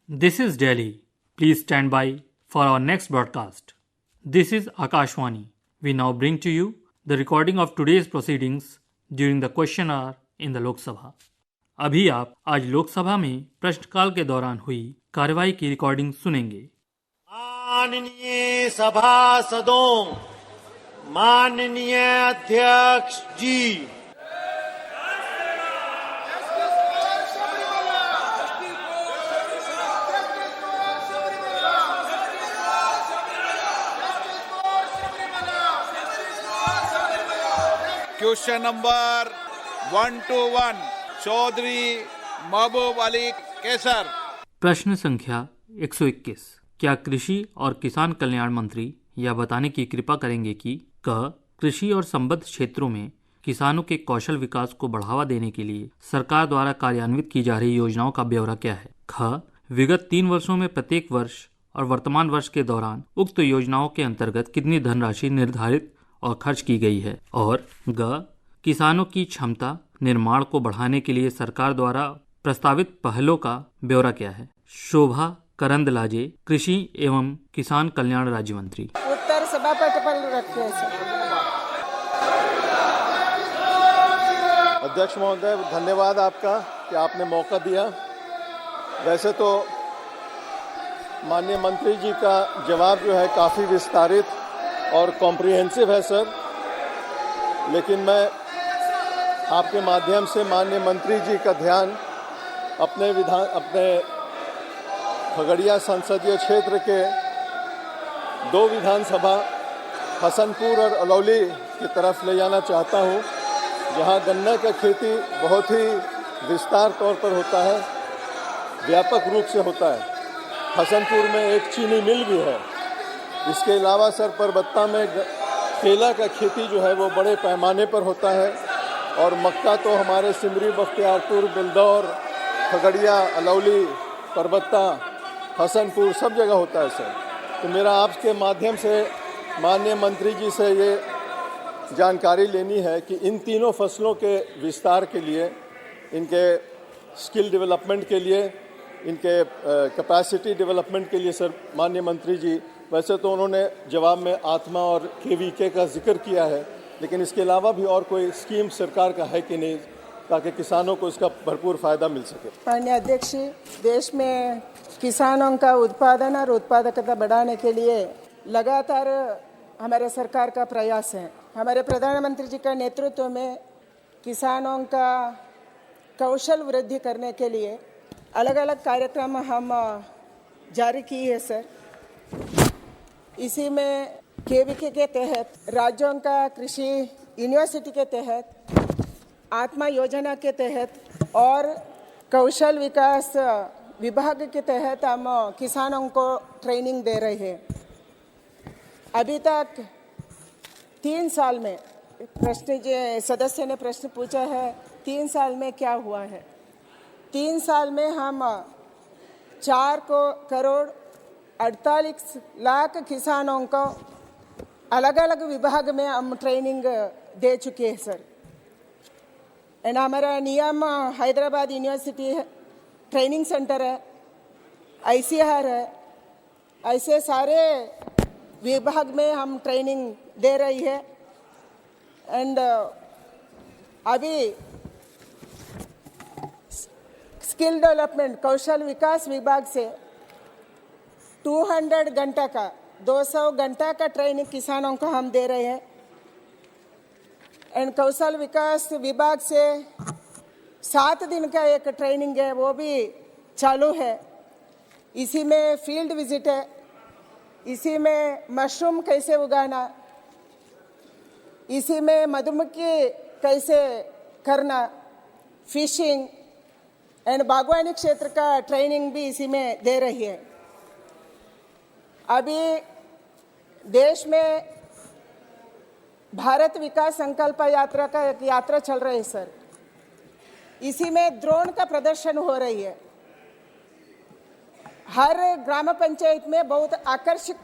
This is Delhi. Please stand by for our next broadcast. This is Akashwani. We now bring to you the recording of today's proceedings during the question hour in the Lok Sabha. अभी आप आज लोकसभा में प्रश्नकाल के दौरान हुई कार्यवाही की रिकॉर्डिंग सुनेंगे। माननीय सभासदों, माननीय अध्यक्ष जी, क्वेश्चन नंबर 121 चौधरी महबूब अली केसर। प्रश्न संख्या 121। क्या कृषि और किसान कल्याण मंत्री यह बताने की कृपा करेंगे कि क कृषि और संबद्ध क्षेत्रों में किसानों के कौशल विकास को बढ़ावा देने के लिए सरकार द्वारा कार्यान्वित की जा रही योजनाओं का ब्यौरा क्या है? ख विगत 3 वर्षों में प्रत्येक वर्ष और वर्तमान वर्ष के दौरान उक्त योजनाओं के अंतर्गत कितनी धनराशि निर्धारित और खर्च की गई है? और ग किसानों की क्षमता निर्माण को बढ़ाने के लिए सरकार द्वारा प्रस्तावित पहलों का ब्यौरा क्या है? शोभा करंदलाजे, कृषि एवं किसान कल्याण राज्य मंत्री। उत्तर सभापति पर रखते हैं। अध्यक्ष महोदय, धन्यवाद आपका कि आपने मौका दिया। वैसे तो माननीय मंत्री जी का जवाब जो है काफ़ी विस्तारित और कॉम्प्रिहेंसिव है सर, लेकिन मैं आपके माध्यम से माननीय मंत्री जी का ध्यान अपने खगड़िया संसदीय क्षेत्र के 2 विधानसभा हसनपुर और अलौली की तरफ ले जाना चाहता हूं, जहां गन्ना का खेती बहुत ही विस्तार तौर पर होता है, व्यापक रूप से होता है। हसनपुर में एक चीनी मिल भी है। इसके अलावा सर परबत्ता में केला का खेती जो है वो बड़े पैमाने पर होता है, और मक्का तो हमारे सिमरी, बख्तियारपुर, बिलदौर, खगड़िया, अलौली, परबत्ता, हसनपुर सब जगह होता है सर। तो मेरा आपके माध्यम से माननीय मंत्री जी से ये जानकारी लेनी है कि इन तीनों फसलों के विस्तार के लिए, इनके स्किल डेवलपमेंट के लिए, इनके कैपेसिटी डेवलपमेंट के लिए सर माननीय मंत्री जी, वैसे तो उन्होंने जवाब में आत्मा और केवीके का जिक्र किया है, लेकिन इसके अलावा भी और कोई स्कीम सरकार का है कि नहीं, ताकि किसानों को इसका भरपूर फायदा मिल सके? माननीय अध्यक्ष, देश में किसानों का उत्पादन और उत्पादकता बढ़ाने के लिए लगातार हमारे सरकार का प्रयास है। हमारे प्रधानमंत्री जी का नेतृत्व में किसानों का कौशल वृद्धि करने के लिए अलग अलग कार्यक्रम हम जारी किए हैं सर। इसी में केवीके के तहत, राज्यों का कृषि यूनिवर्सिटी के तहत, आत्मा योजना के तहत और कौशल विकास विभाग के तहत हम किसानों को ट्रेनिंग दे रहे हैं। अभी तक 3 साल में सदस्य ने प्रश्न पूछा है, 3 साल में क्या हुआ है? 3 साल में हम 4 करोड़ 48 लाख किसानों को अलग अलग विभाग में हम ट्रेनिंग दे चुके हैं सर। एंड हमारा नियम हैदराबाद यूनिवर्सिटी है, ट्रेनिंग सेंटर है, ICAR है, ऐसे सारे विभाग में हम ट्रेनिंग दे रही है। एंड अभी स्किल डेवलपमेंट कौशल विकास विभाग से 200 घंटा का 200 घंटा का ट्रेनिंग किसानों को हम दे रहे हैं। एंड कौशल विकास विभाग से 7 दिन का एक ट्रेनिंग है, वो भी चालू है। इसी में फील्ड विजिट है, इसी में मशरूम कैसे उगाना, इसी में मधुमक्खी कैसे करना, फिशिंग एंड बागवानी क्षेत्र का ट्रेनिंग भी इसी में दे रही है। अभी देश में भारत विकास संकल्प यात्रा का एक यात्रा चल रही है सर। इसी में ड्रोन का प्रदर्शन हो रही है। हर ग्राम पंचायत में बहुत आकर्षक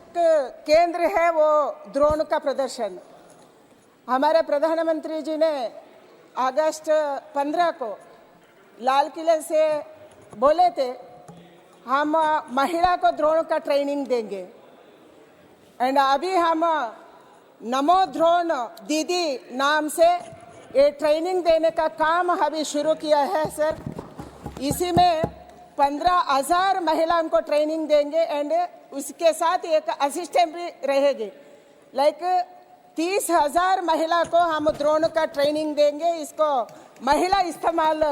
केंद्र है वो ड्रोन का प्रदर्शन। हमारे प्रधानमंत्री जी ने अगस्त 15 को लाल किले से बोले थे हम महिला को ड्रोन का ट्रेनिंग देंगे। एंड अभी हम नमो ड्रोन दीदी नाम से ये ट्रेनिंग देने का काम अभी शुरू किया है सर। इसी में 15,000 महिलाओं को ट्रेनिंग देंगे एंड उसके साथ एक असिस्टेंट भी रहेगी। लाइक 30,000 महिला को हम ड्रोन का ट्रेनिंग देंगे। इसको महिला इस्तेमाल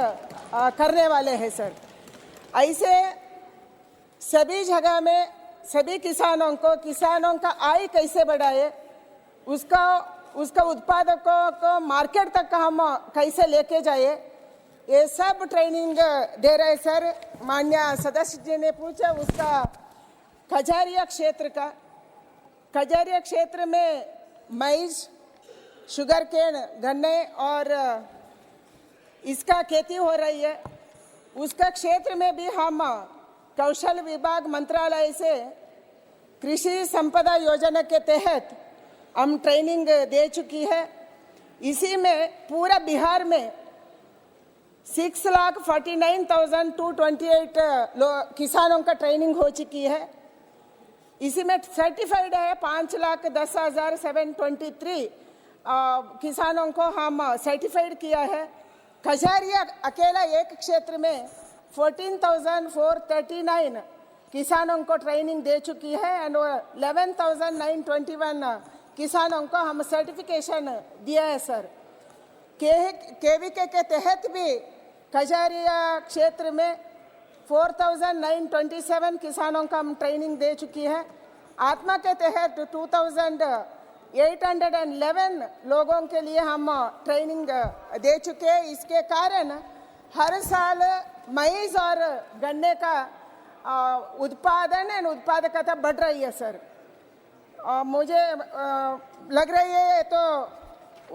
करने वाले हैं सर। ऐसे सभी जगह में सभी किसानों का आय कैसे बढ़ाए, उसका उत्पादकों को मार्केट तक हम कैसे लेके जाए, ये सब ट्रेनिंग दे रहे सर। माननीय सदस्य जी ने पूछा उसका खजारिया क्षेत्र में मैज, शुगर केन, गन्ने और इसका खेती हो रही है। उसका क्षेत्र में भी हम कौशल विभाग मंत्रालय से कृषि संपदा योजना के तहत हम ट्रेनिंग दे चुकी है। इसी में पूरा बिहार में 6,49,228 किसानों का ट्रेनिंग हो चुकी है। इसी में सर्टिफाइड है 5,10,723 किसानों को हम सर्टिफाइड किया है। खजारिया अकेला एक क्षेत्र में 14,439 किसानों को ट्रेनिंग दे चुकी है एंड 11,921 किसानों को हम सर्टिफिकेशन दिया है सर। केवीके के तहत भी खजारिया क्षेत्र में 4,927 किसानों का हम ट्रेनिंग दे चुकी है। आत्मा के तहत 2,811 लोगों के लिए हम ट्रेनिंग दे चुके हैं। इसके कारण हर साल मैज और गन्ने का उत्पादन और उत्पादकता बढ़ रही है सर। मुझे लग रही है तो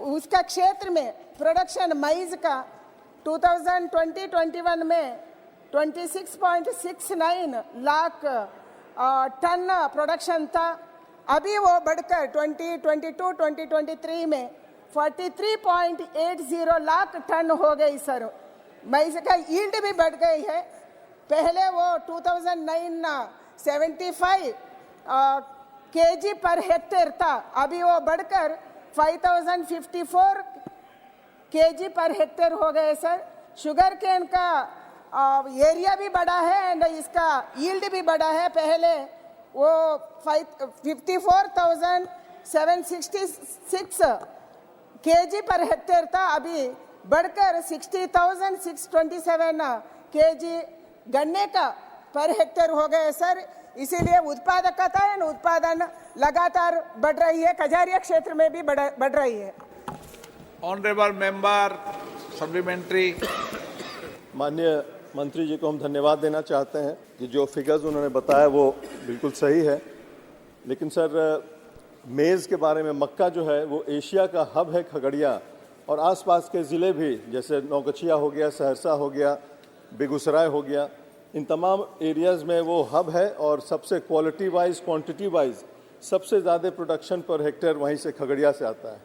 उसका क्षेत्र में प्रोडक्शन मैज का 2020-21 में 26.69 लाख टन प्रोडक्शन था। अभी वो बढ़कर 2022-2023 में 43.80 लाख टन हो गई सर। मैज का यील्ड भी बढ़ गई है। पहले वो 2009 kg पर हेक्टेयर था, अभी वो बढ़कर 5,054 kg पर हेक्टेयर हो गए सर। शुगर केन का एरिया भी बढ़ा है एंड इसका यील्ड भी बढ़ा है। पहले वो 54,766 kg पर हेक्टेयर था, अभी बढ़कर 60,627 kg गन्ने का पर हेक्टेयर हो गए सर। इसीलिए उत्पादकता और उत्पादन लगातार बढ़ रही है। खजारिया क्षेत्र में भी बढ़ रही है। Honourable member supplementary. माननीय मंत्री जी को हम धन्यवाद देना चाहते हैं कि जो फिगर्स उन्होंने बताया वो बिल्कुल सही है। लेकिन सर मेज़ के बारे में, मक्का जो है वो एशिया का हब है खगड़िया, और आसपास के ज़िले भी जैसे नौकचिया हो गया, सहरसा हो गया, बेगूसराय हो गया, इन तमाम एरियाज़ में वो हब है और सबसे क्वालिटी वाइज, क्वांटिटी वाइज सबसे ज़्यादा प्रोडक्शन पर हेक्टेयर वहीं से खगड़िया से आता है।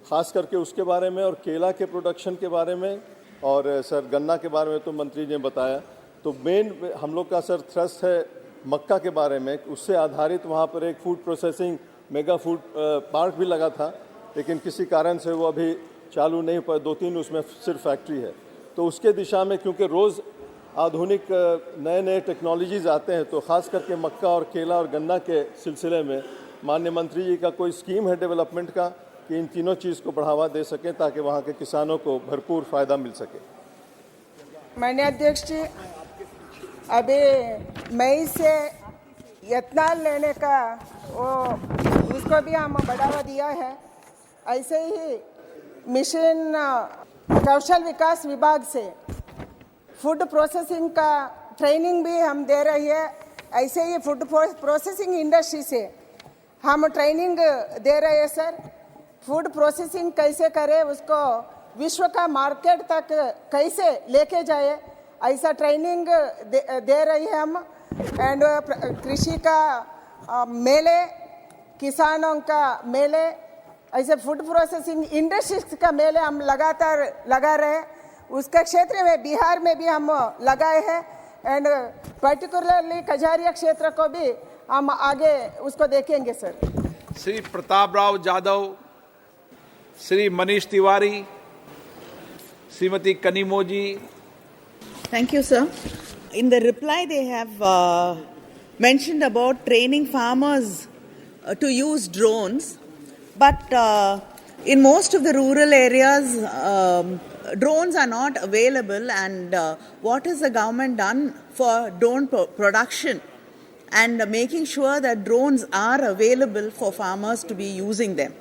ख़ास करके उसके बारे में और केला के प्रोडक्शन के बारे में और सर गन्ना के बारे में तो मंत्री जी ने बताया। तो मेन हम लोग का सर थ्रस्ट है मक्का के बारे में। उससे आधारित वहाँ पर एक food processing mega food park भी लगा था, लेकिन किसी कारण से वो अभी चालू नहीं हुआ। 2-3 उसमें सिर्फ फैक्ट्री है। तो उसके दिशा में क्योंकि रोज़ आधुनिक नए टेक्नोलॉजीज़ आते हैं, तो ख़ास करके मक्का और केला और गन्ना के सिलसिले में माननीय मंत्री जी का कोई स्कीम है डेवलपमेंट का कि इन तीनों चीज़ को बढ़ावा दे सकें ताकि वहाँ के किसानों को भरपूर फ़ायदा मिल सके। माननीय अध्यक्ष जी, अभी मई से एथनॉल लेने का उसको भी हम बढ़ावा दिया है। ऐसे ही मिशन कौशल विकास विभाग से फूड प्रोसेसिंग का ट्रेनिंग भी हम दे रही है। ऐसे ही फूड प्रोसेसिंग इंडस्ट्री से हम ट्रेनिंग दे रहे हैं सर। फूड प्रोसेसिंग कैसे करें, उसको विश्व का मार्केट तक कैसे लेके जाए, ऐसा ट्रेनिंग दे रही है हम। एंड कृषि का मेले, किसानों का मेले, ऐसे फूड प्रोसेसिंग इंडस्ट्रीज का मेले हम लगातार लगा रहे हैं। उसके क्षेत्र में बिहार में भी हम लगाए हैं एंड पर्टिकुलरली कजारिया क्षेत्र को भी हम आगे उसको देखेंगे sir. Shri Pratap Rao Jadhav, Shri Manish Tiwari, Shrimati Kanimozhi. Thank you, sir. In the reply, they have mentioned about training farmers to use drones, but in most of the rural areas, drones are not available. And what has the government done for drone production and making sure that drones are available for farmers to be using them?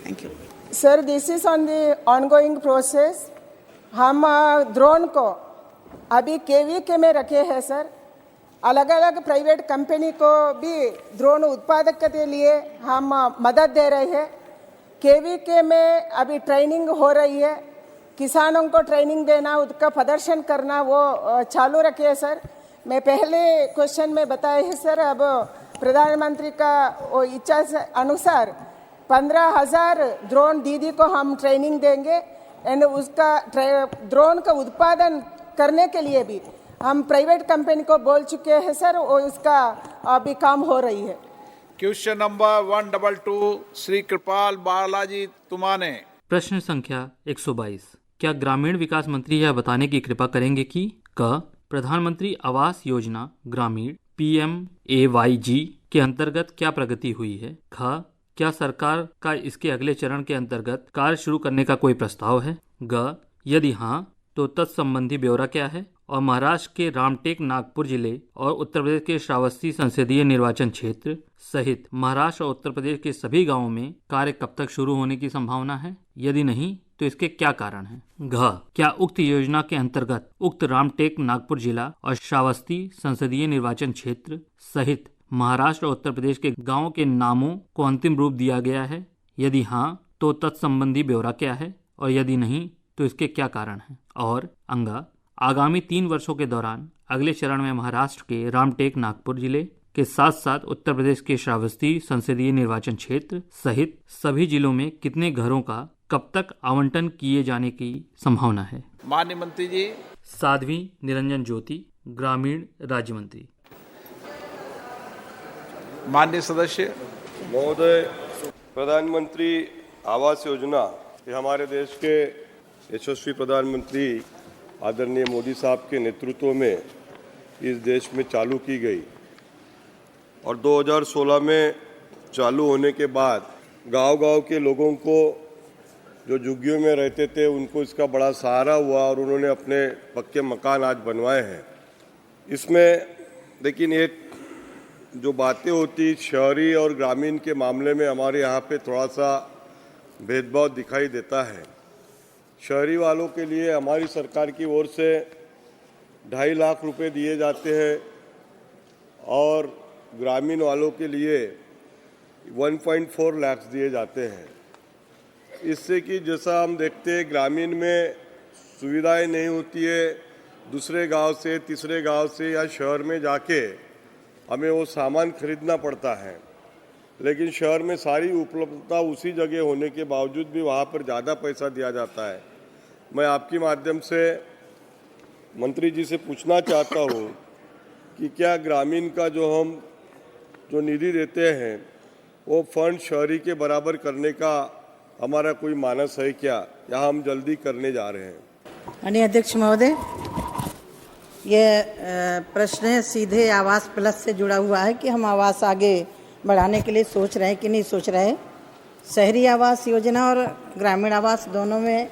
Thank you. Sir, this is on the ongoing process. हम drone को अभी KVK में रखे हैं sir. अलग अलग private company को भी ड्रोन उत्पादक के लिए हम मदद दे रहे हैं। केवीके में अभी ट्रेनिंग हो रही है, किसानों को ट्रेनिंग देना, उसका प्रदर्शन करना वो चालू रखे है सर। मैं पहले क्वेश्चन में बताया है सर, अब प्रधानमंत्री का वो इच्छा अनुसार 15,000 ड्रोन दीदी को हम ट्रेनिंग देंगे एंड उसका ड्रोन का उत्पादन करने के लिए भी हम प्राइवेट कंपनी को बोल चुके हैं सर, और उसका अभी काम हो रही है। क्वेश्चन नंबर 122 श्री कृपाल बालाजी तुमाने। प्रश्न संख्या 122। क्या ग्रामीण विकास मंत्री यह बताने की कृपा करेंगे कि क प्रधानमंत्री आवास योजना ग्रामीण PMAYG के अंतर्गत क्या प्रगति हुई है? ख क्या सरकार का इसके अगले चरण के अंतर्गत कार्य शुरू करने का कोई प्रस्ताव है? ग यदि हाँ तो तत्संबंधी ब्यौरा क्या है? और महाराष्ट्र के रामटेक नागपुर जिले और उत्तर प्रदेश के श्रावस्ती संसदीय निर्वाचन क्षेत्र सहित महाराष्ट्र और उत्तर प्रदेश के सभी गांवों में कार्य कब तक शुरू होने की संभावना है? यदि नहीं तो इसके क्या कारण हैं? घ क्या उक्त योजना के अंतर्गत उक्त रामटेक नागपुर जिला और श्रावस्ती संसदीय निर्वाचन क्षेत्र सहित महाराष्ट्र और उत्तर प्रदेश के गांवों के नामों को अंतिम रूप दिया गया है? यदि हाँ तो तत्संबंधी ब्यौरा क्या है? और यदि नहीं तो इसके क्या कारण हैं? और अंगा आगामी 3 वर्षों के दौरान अगले चरण में महाराष्ट्र के रामटेक नागपुर जिले के साथ साथ उत्तर प्रदेश के श्रावस्ती संसदीय निर्वाचन क्षेत्र सहित सभी जिलों में कितने घरों का कब तक आवंटन किए जाने की संभावना है? माननीय मंत्री जी। साध्वी निरंजन ज्योति, ग्रामीण राज्य मंत्री। माननीय सदस्य महोदय, प्रधानमंत्री आवास योजना ये हमारे देश के यशस्वी प्रधानमंत्री आदरणीय मोदी साहब के नेतृत्व में इस देश में चालू की गई और 2016 में चालू होने के बाद गांव-गांव के लोगों को जो झुग्गियों में रहते थे उनको इसका बड़ा सहारा हुआ और उन्होंने अपने पक्के मकान आज बनवाए हैं। इसमें लेकिन एक जो बातें होती शहरी और ग्रामीण के मामले में हमारे यहाँ पे थोड़ा सा भेदभाव दिखाई देता है। शहरी वालों के लिए हमारी सरकार की ओर से 2.5 लाख रुपए दिए जाते हैं और ग्रामीण वालों के लिए 1.4 लाख दिए जाते हैं। इससे कि जैसा हम देखते हैं ग्रामीण में सुविधाएं नहीं होती है, दूसरे गांव से तीसरे गांव से या शहर में जाके हमें वो सामान खरीदना पड़ता है, लेकिन शहर में सारी उपलब्धता उसी जगह होने के बावजूद भी वहाँ पर ज़्यादा पैसा दिया जाता है। मैं आपके माध्यम से मंत्री जी से पूछना चाहता हूँ कि क्या ग्रामीण का जो निधि देते हैं वो फंड शहरी के बराबर करने का हमारा कोई मानस है क्या, या हम जल्दी करने जा रहे हैं? माननीय अध्यक्ष महोदय, ये प्रश्न सीधे आवास प्लस से जुड़ा हुआ है कि हम आवास आगे बढ़ाने के लिए सोच रहे हैं कि नहीं सोच रहे हैं। शहरी आवास योजना और ग्रामीण आवास दोनों में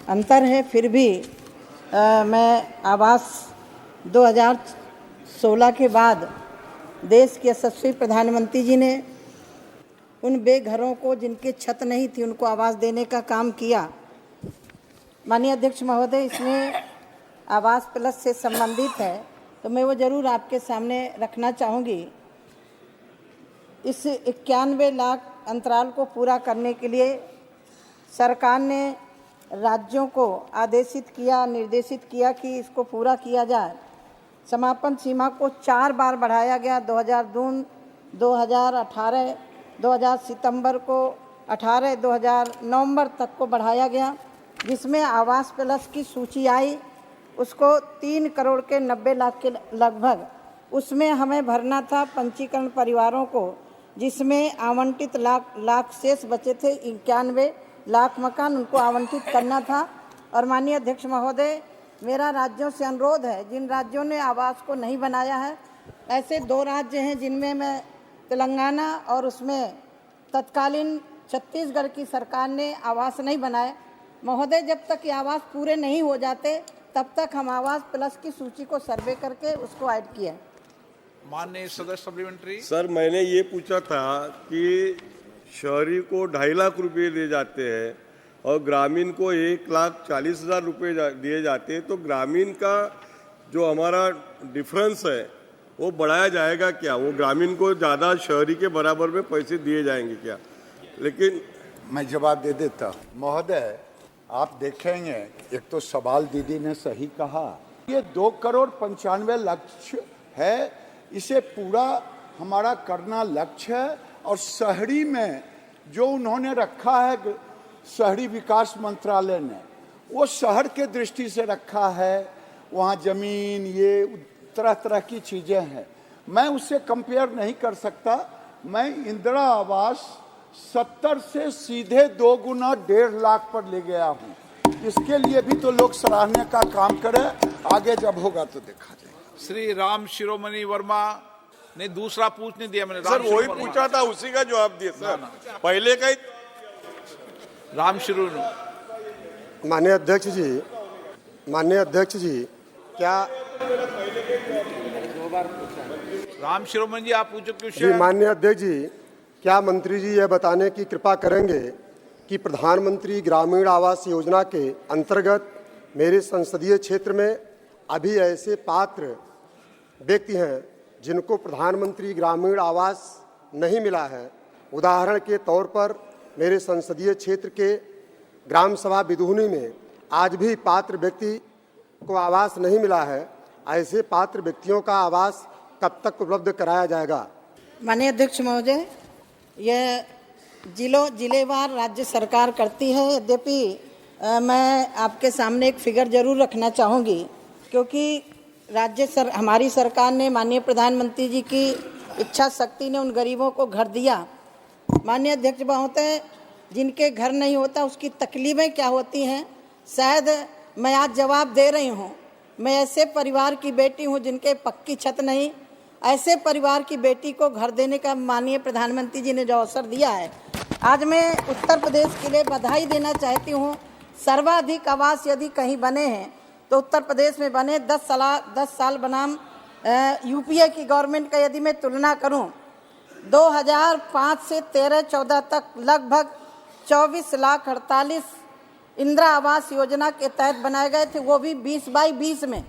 अंतर है, फिर भी मैं आवास 2016 के बाद देश के यशस्वी प्रधानमंत्री जी ने उन बेघरों को जिनके छत नहीं थी उनको आवास देने का काम किया। माननीय अध्यक्ष महोदय, इसमें आवास प्लस से संबंधित है तो मैं वो ज़रूर आपके सामने रखना चाहूँगी। इस 91 लाख अंतराल को पूरा करने के लिए सरकार ने राज्यों को निर्देशित किया कि इसको पूरा किया जाए। समापन सीमा को 4 बार बढ़ाया गया। 2002, 2018, 2000 सितंबर को 18, 2000 नवंबर तक को बढ़ाया गया, जिसमें आवास प्लस की सूची आई उसको 3 करोड़ के 90 लाख के लगभग उसमें हमें भरना था पंजीकरण परिवारों को, जिसमें आवंटित लाख शेष बचे थे 91 लाख मकान, उनको आवंटित करना था। और माननीय अध्यक्ष महोदय, मेरा राज्यों से अनुरोध है, जिन राज्यों ने आवास को नहीं बनाया है, ऐसे 2 राज्य हैं जिनमें मैं तेलंगाना और उसमें तत्कालीन छत्तीसगढ़ की सरकार ने आवास नहीं बनाए। महोदय, जब तक ये आवास पूरे नहीं हो जाते तब तक हम आवास प्लस की सूची को सर्वे करके उसको ऐड किए। माननीय सदस्य सप्लीमेंट्री। सर, मैंने ये पूछा था कि शहरी को 2.5 लाख रुपए दिए जाते हैं और ग्रामीण को 1,40,000 रुपए दिए जाते हैं, तो ग्रामीण का जो हमारा डिफरेंस है वो बढ़ाया जाएगा क्या? वो ग्रामीण को ज़्यादा शहरी के बराबर में पैसे दिए जाएंगे क्या? लेकिन मैं जवाब दे देता हूँ। महोदय, आप देखेंगे, एक तो सवाल दीदी ने सही कहा, ये 2,95,00,000 लक्ष्य है, इसे पूरा हमारा करना लक्ष्य है। और शहरी में जो उन्होंने रखा है शहरी विकास मंत्रालय ने, वो शहर के दृष्टि से रखा है, वहाँ जमीन ये तरह तरह की चीज़ें हैं, मैं उससे कंपेयर नहीं कर सकता। मैं इंदिरा आवास 70 से सीधे 2 गुना 1.5 लाख पर ले गया हूँ। इसके लिए भी तो लोग सराहने का काम करें, आगे जब होगा तो देखा जाएगा। श्री राम शिरोमणि वर्मा ने दूसरा पूछने दिया। मैंने सर वही पूछा था, उसी का जवाब दिया सर। पहले का ही राम शिरोमणि। माननीय अध्यक्ष जी, क्या राम शिरोमणि जी आप पूछो जी? क्वेश्चन। माननीय अध्यक्ष जी, क्या मंत्री जी यह बताने की कृपा करेंगे कि प्रधानमंत्री ग्रामीण आवास योजना के अंतर्गत मेरे संसदीय क्षेत्र में अभी ऐसे पात्र व्यक्ति हैं जिनको प्रधानमंत्री ग्रामीण आवास नहीं मिला है? उदाहरण के तौर पर मेरे संसदीय क्षेत्र के ग्राम सभा बिदुहनी में आज भी पात्र व्यक्ति को आवास नहीं मिला है। ऐसे पात्र व्यक्तियों का आवास कब तक उपलब्ध कराया जाएगा? माननीय अध्यक्ष महोदय, यह जिलेवार राज्य सरकार करती है। यद्यपि मैं आपके सामने एक फिगर जरूर रखना चाहूँगी, क्योंकि हमारी सरकार ने, माननीय प्रधानमंत्री जी की इच्छा शक्ति ने उन गरीबों को घर दिया। माननीय अध्यक्ष महोदय, जिनके घर नहीं होता उसकी तकलीफें क्या होती हैं, शायद मैं आज जवाब दे रही हूँ। मैं ऐसे परिवार की बेटी हूँ जिनके पक्की छत नहीं, ऐसे परिवार की बेटी को घर देने का माननीय प्रधानमंत्री जी ने जो अवसर दिया है, आज मैं उत्तर प्रदेश के लिए बधाई देना चाहती हूँ। सर्वाधिक आवास यदि कहीं बने हैं तो उत्तर प्रदेश में बने। 10 साल बनाम यूपीए की गवर्नमेंट का यदि मैं तुलना करूँ, 2005 से 13-14 तक लगभग 24,48,00,000 इंदिरा आवास योजना के तहत बनाए गए थे, वो भी 20/20 में।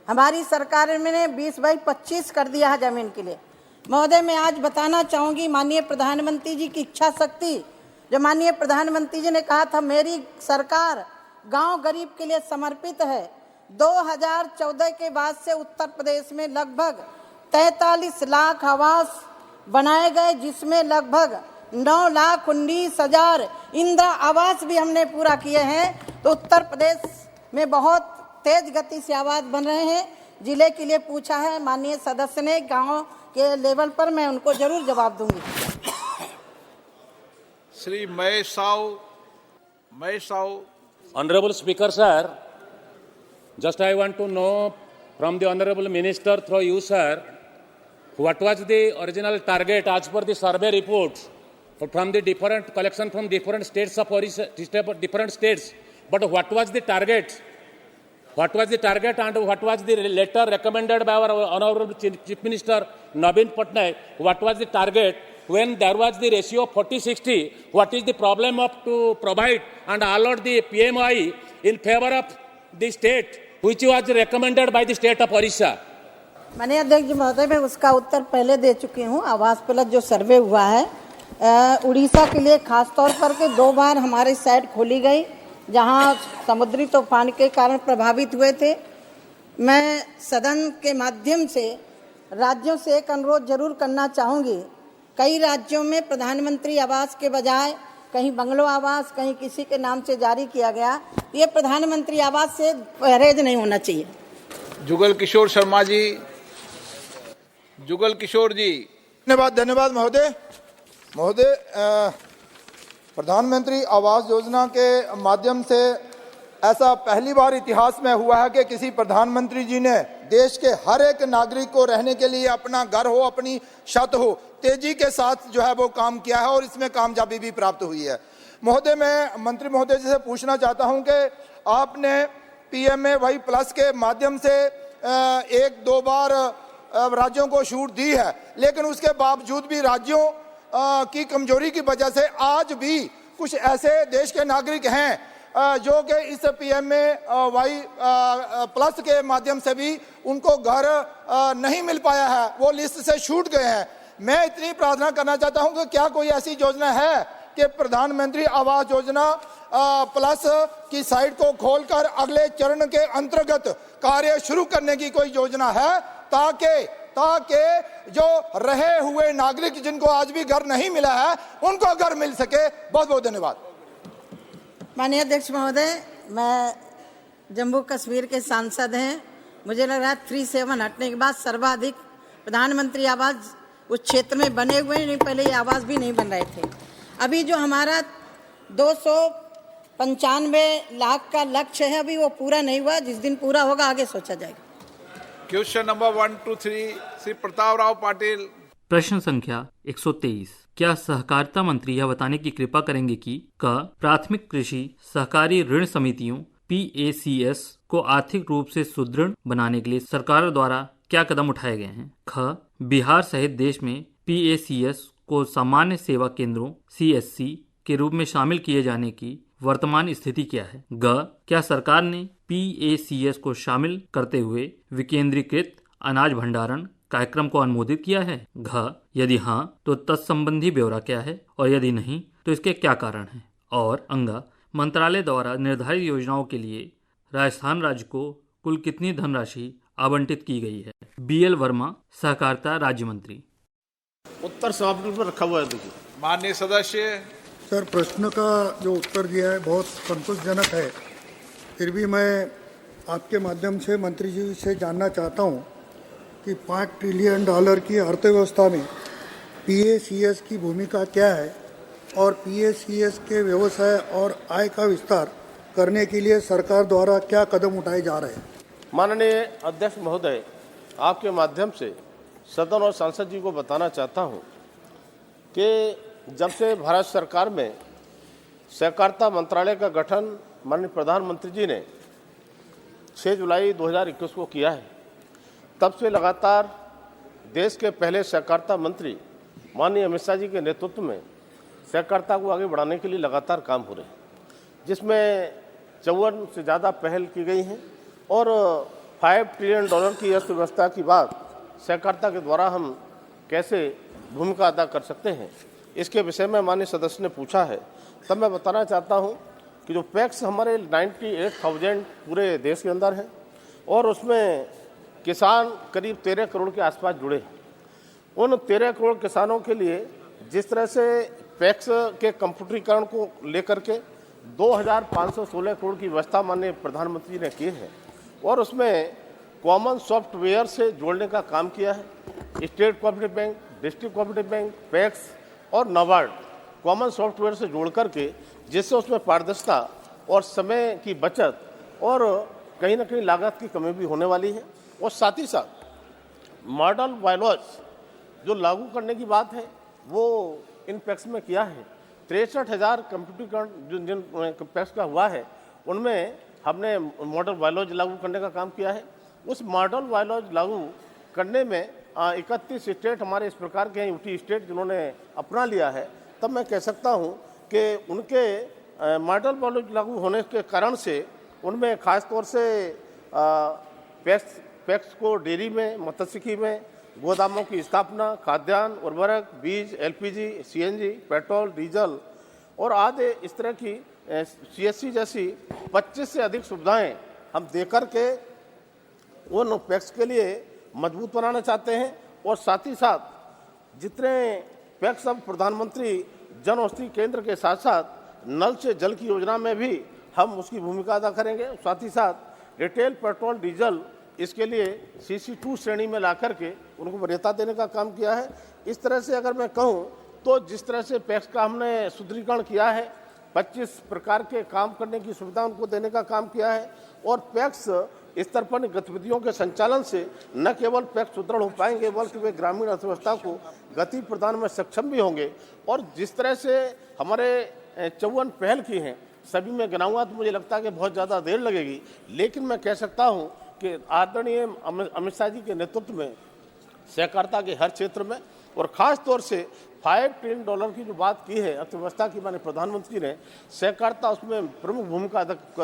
हमारी सरकार ने 20/25 कर दिया है जमीन के लिए। महोदय, मैं आज बताना चाहूँगी, माननीय प्रधानमंत्री जी की इच्छा शक्ति, जो माननीय प्रधानमंत्री जी ने कहा था मेरी सरकार गांव गरीब के लिए समर्पित है। 2014 के बाद से उत्तर प्रदेश में लगभग 43 लाख आवास बनाए गए, जिसमें लगभग 9,19,000 इंदिरा आवास भी हमने पूरा किए हैं। तो उत्तर प्रदेश में बहुत तेज गति से आवास बन रहे हैं। जिले के लिए पूछा है माननीय सदस्य ने, गांव के लेवल पर मैं उनको जरूर जवाब दूंगी। Shri Mahesh Sahu. Honorable Speaker, sir, just I want to know from the Honorable Minister through you, sir, what was the original target as per the survey reports from the different collection from different states of different states, but what was the target? What was the target and what was the letter recommended by our Honorable Chief Minister Naveen Patnaik? What was the target when there was the ratio 40-60? What is the problem of to provide and allot the PMI in favor of the state which was recommended by the state of Orissa? माननीय अध्यक्ष महोदय, मैं उसका उत्तर पहले दे चुकी हूँ। आवास plus जो सर्वे हुआ है उड़ीसा के लिए खास तौर पर के 2 बार हमारी साइट खोली गई जहाँ समुद्री तूफान के कारण प्रभावित हुए थे। मैं सदन के माध्यम से राज्यों से एक अनुरोध जरूर करना चाहूँगी। कई राज्यों में प्रधानमंत्री आवास के बजाय कहीं बंगलो आवास, कहीं किसी के नाम से जारी किया गया, ये प्रधानमंत्री आवास से परहेज नहीं होना चाहिए। जुगल किशोर शर्मा जी, जुगल किशोर जी। धन्यवाद महोदय। प्रधानमंत्री आवास योजना के माध्यम से ऐसा पहली बार इतिहास में हुआ है कि किसी प्रधानमंत्री जी ने देश के हर एक नागरिक को रहने के लिए अपना घर हो, अपनी छत हो, तेजी के साथ जो है वो काम किया है और इसमें कामयाबी भी प्राप्त हुई है। महोदय, मैं मंत्री महोदय जी से पूछना चाहता हूं कि आपने PMAY प्लस के माध्यम से एक दो बार राज्यों को छूट दी है, लेकिन उसके बावजूद भी राज्यों की कमजोरी की वजह से आज भी कुछ ऐसे देश के नागरिक हैं जो कि इस PMAY प्लस के माध्यम से भी उनको घर नहीं मिल पाया है, वो लिस्ट से छूट गए हैं। मैं इतनी प्रार्थना करना चाहता हूं कि क्या कोई ऐसी योजना है कि प्रधानमंत्री आवास योजना प्लस की साइट को खोलकर अगले चरण के अंतर्गत कार्य शुरू करने की कोई योजना है, ताकि जो रहे हुए नागरिक जिनको आज भी घर नहीं मिला है उनको घर मिल सके। बहुत बहुत धन्यवाद। माननीय अध्यक्ष महोदय, मैं जम्मू कश्मीर के सांसद हैं। मुझे लग रहा है 37 हटने के बाद सर्वाधिक प्रधानमंत्री आवास उस क्षेत्र में बने हुए हैं। नहीं, पहले ये आवास भी नहीं बन रहे थे। अभी जो हमारा 295 लाख का लक्ष्य है, अभी वो पूरा नहीं हुआ। जिस दिन पूरा होगा आगे सोचा जाएगा। Question number 1 to 3 Shri Pratap Rao Patil. प्रश्न संख्या 123। क्या सहकारिता मंत्री यह बताने की कृपा करेंगे कि क प्राथमिक कृषि सहकारी ऋण समितियों PACS को आर्थिक रूप से सुदृढ़ बनाने के लिए सरकार द्वारा क्या कदम उठाए गए हैं? ख बिहार सहित देश में PACS को सामान्य सेवा केंद्रों CSC के रूप में शामिल किए जाने की वर्तमान स्थिति क्या है? ग क्या सरकार ने PACS को शामिल करते हुए विकेंद्रीकृत अनाज भंडारण कार्यक्रम को अनुमोदित किया है? घ यदि हाँ तो तत्संबंधी ब्यौरा क्या है, और यदि नहीं तो इसके क्या कारण हैं? और अंगा मंत्रालय द्वारा निर्धारित योजनाओं के लिए राजस्थान राज्य को कुल कितनी धनराशि आवंटित की गई है? BL वर्मा, सहकारिता राज्य मंत्री। उत्तर समाप्ति पर रखा हुआ है। देखिए माननीय सदस्य। सर, प्रश्न का जो उत्तर दिया है बहुत संतोषजनक है। फिर भी मैं आपके माध्यम से मंत्री जी से जानना चाहता हूं कि $5 ट्रिलियन की अर्थव्यवस्था में PACS की भूमिका क्या है और PACS के व्यवसाय और आय का विस्तार करने के लिए सरकार द्वारा क्या कदम उठाए जा रहे हैं? माननीय अध्यक्ष महोदय, आपके माध्यम से सदन और सांसद जी को बताना चाहता हूं कि जब से भारत सरकार में सहकारिता मंत्रालय का गठन माननीय प्रधानमंत्री जी ने 6 जुलाई 2021 को किया है, तब से लगातार देश के पहले सहकारिता मंत्री माननीय अमित शाह जी के नेतृत्व में सहकारिता को आगे बढ़ाने के लिए लगातार काम हो रहे हैं, जिसमें 54 से ज़्यादा पहल की गई हैं और $5 ट्रिलियन की अर्थव्यवस्था की बात सहकारिता के द्वारा हम कैसे भूमिका अदा कर सकते हैं, इसके विषय में माननीय सदस्य ने पूछा है। तब मैं बताना चाहता हूं कि जो पैक्स हमारे 98,000 पूरे देश के अंदर हैं और उसमें किसान करीब 13 करोड़ के आसपास जुड़े हैं। उन 13 करोड़ किसानों के लिए जिस तरह से पैक्स के कंप्यूटरीकरण को लेकर के 2,516 करोड़ की व्यवस्था माननीय प्रधानमंत्री ने की है और उसमें कॉमन सॉफ्टवेयर से जोड़ने का काम किया है। State cooperative bank, district cooperative bank, PACS और नाबार्ड कॉमन सॉफ्टवेयर से जोड़ करके, जिससे उसमें पारदर्शिता और समय की बचत और कहीं ना कहीं लागत की कमी भी होने वाली है। और साथ ही साथ मॉडल बायलॉज जो लागू करने की बात है वो इन पैक्स में किया है। 63,000 कंप्यूटरीकरण जिन पैक्स का हुआ है उनमें हमने मॉडल बायलॉज लागू करने का काम किया है। उस मॉडल बायलॉज लागू करने में 31 स्टेट हमारे इस प्रकार के हैं, यूटी स्टेट जिन्होंने अपना लिया है। तब मैं कह सकता हूं कि उनके मॉडल बायलॉज लागू होने के कारण से उनमें खास तौर से पैक्स को डेयरी में, मत्स्यिकी में, गोदामों की स्थापना, खाद्यान्न, उर्वरक, बीज, LPG, CNG, पेट्रोल, डीजल और आदि इस तरह की CSC जैसी 25 से अधिक सुविधाएं हम देकर के उन पैक्स के लिए मजबूत बनाना चाहते हैं। और साथ ही साथ जितने पैक्स अब प्रधानमंत्री जन औषधि केंद्र के साथ साथ नल से जल की योजना में भी हम उसकी भूमिका अदा करेंगे। साथ ही साथ रिटेल पेट्रोल डीजल इसके लिए CC2 श्रेणी में ला करके उनको वरीयता देने का काम किया है। इस तरह से अगर मैं कहूँ तो जिस तरह से पैक्स का हमने सुदृढ़ीकरण किया है, 25 प्रकार के काम करने की सुविधा उनको देने का काम किया है और पैक्स स्तर पर गतिविधियों के संचालन से न केवल पैक्स सुदृढ़ हो पाएंगे बल्कि वे ग्रामीण अर्थव्यवस्था को गति प्रदान में सक्षम भी होंगे। और जिस तरह से हमारे 54 पहल की हैं, सभी में गिनाऊंगा तो मुझे लगता है कि बहुत ज़्यादा देर लगेगी, लेकिन मैं कह सकता हूँ कि आदरणीय अमित शाह जी के नेतृत्व में सहकारिता के हर क्षेत्र में और ख़ास तौर से $5 ट्रिलियन की जो बात की है अर्थव्यवस्था की, माननीय प्रधानमंत्री ने, सहकारिता उसमें प्रमुख भूमिका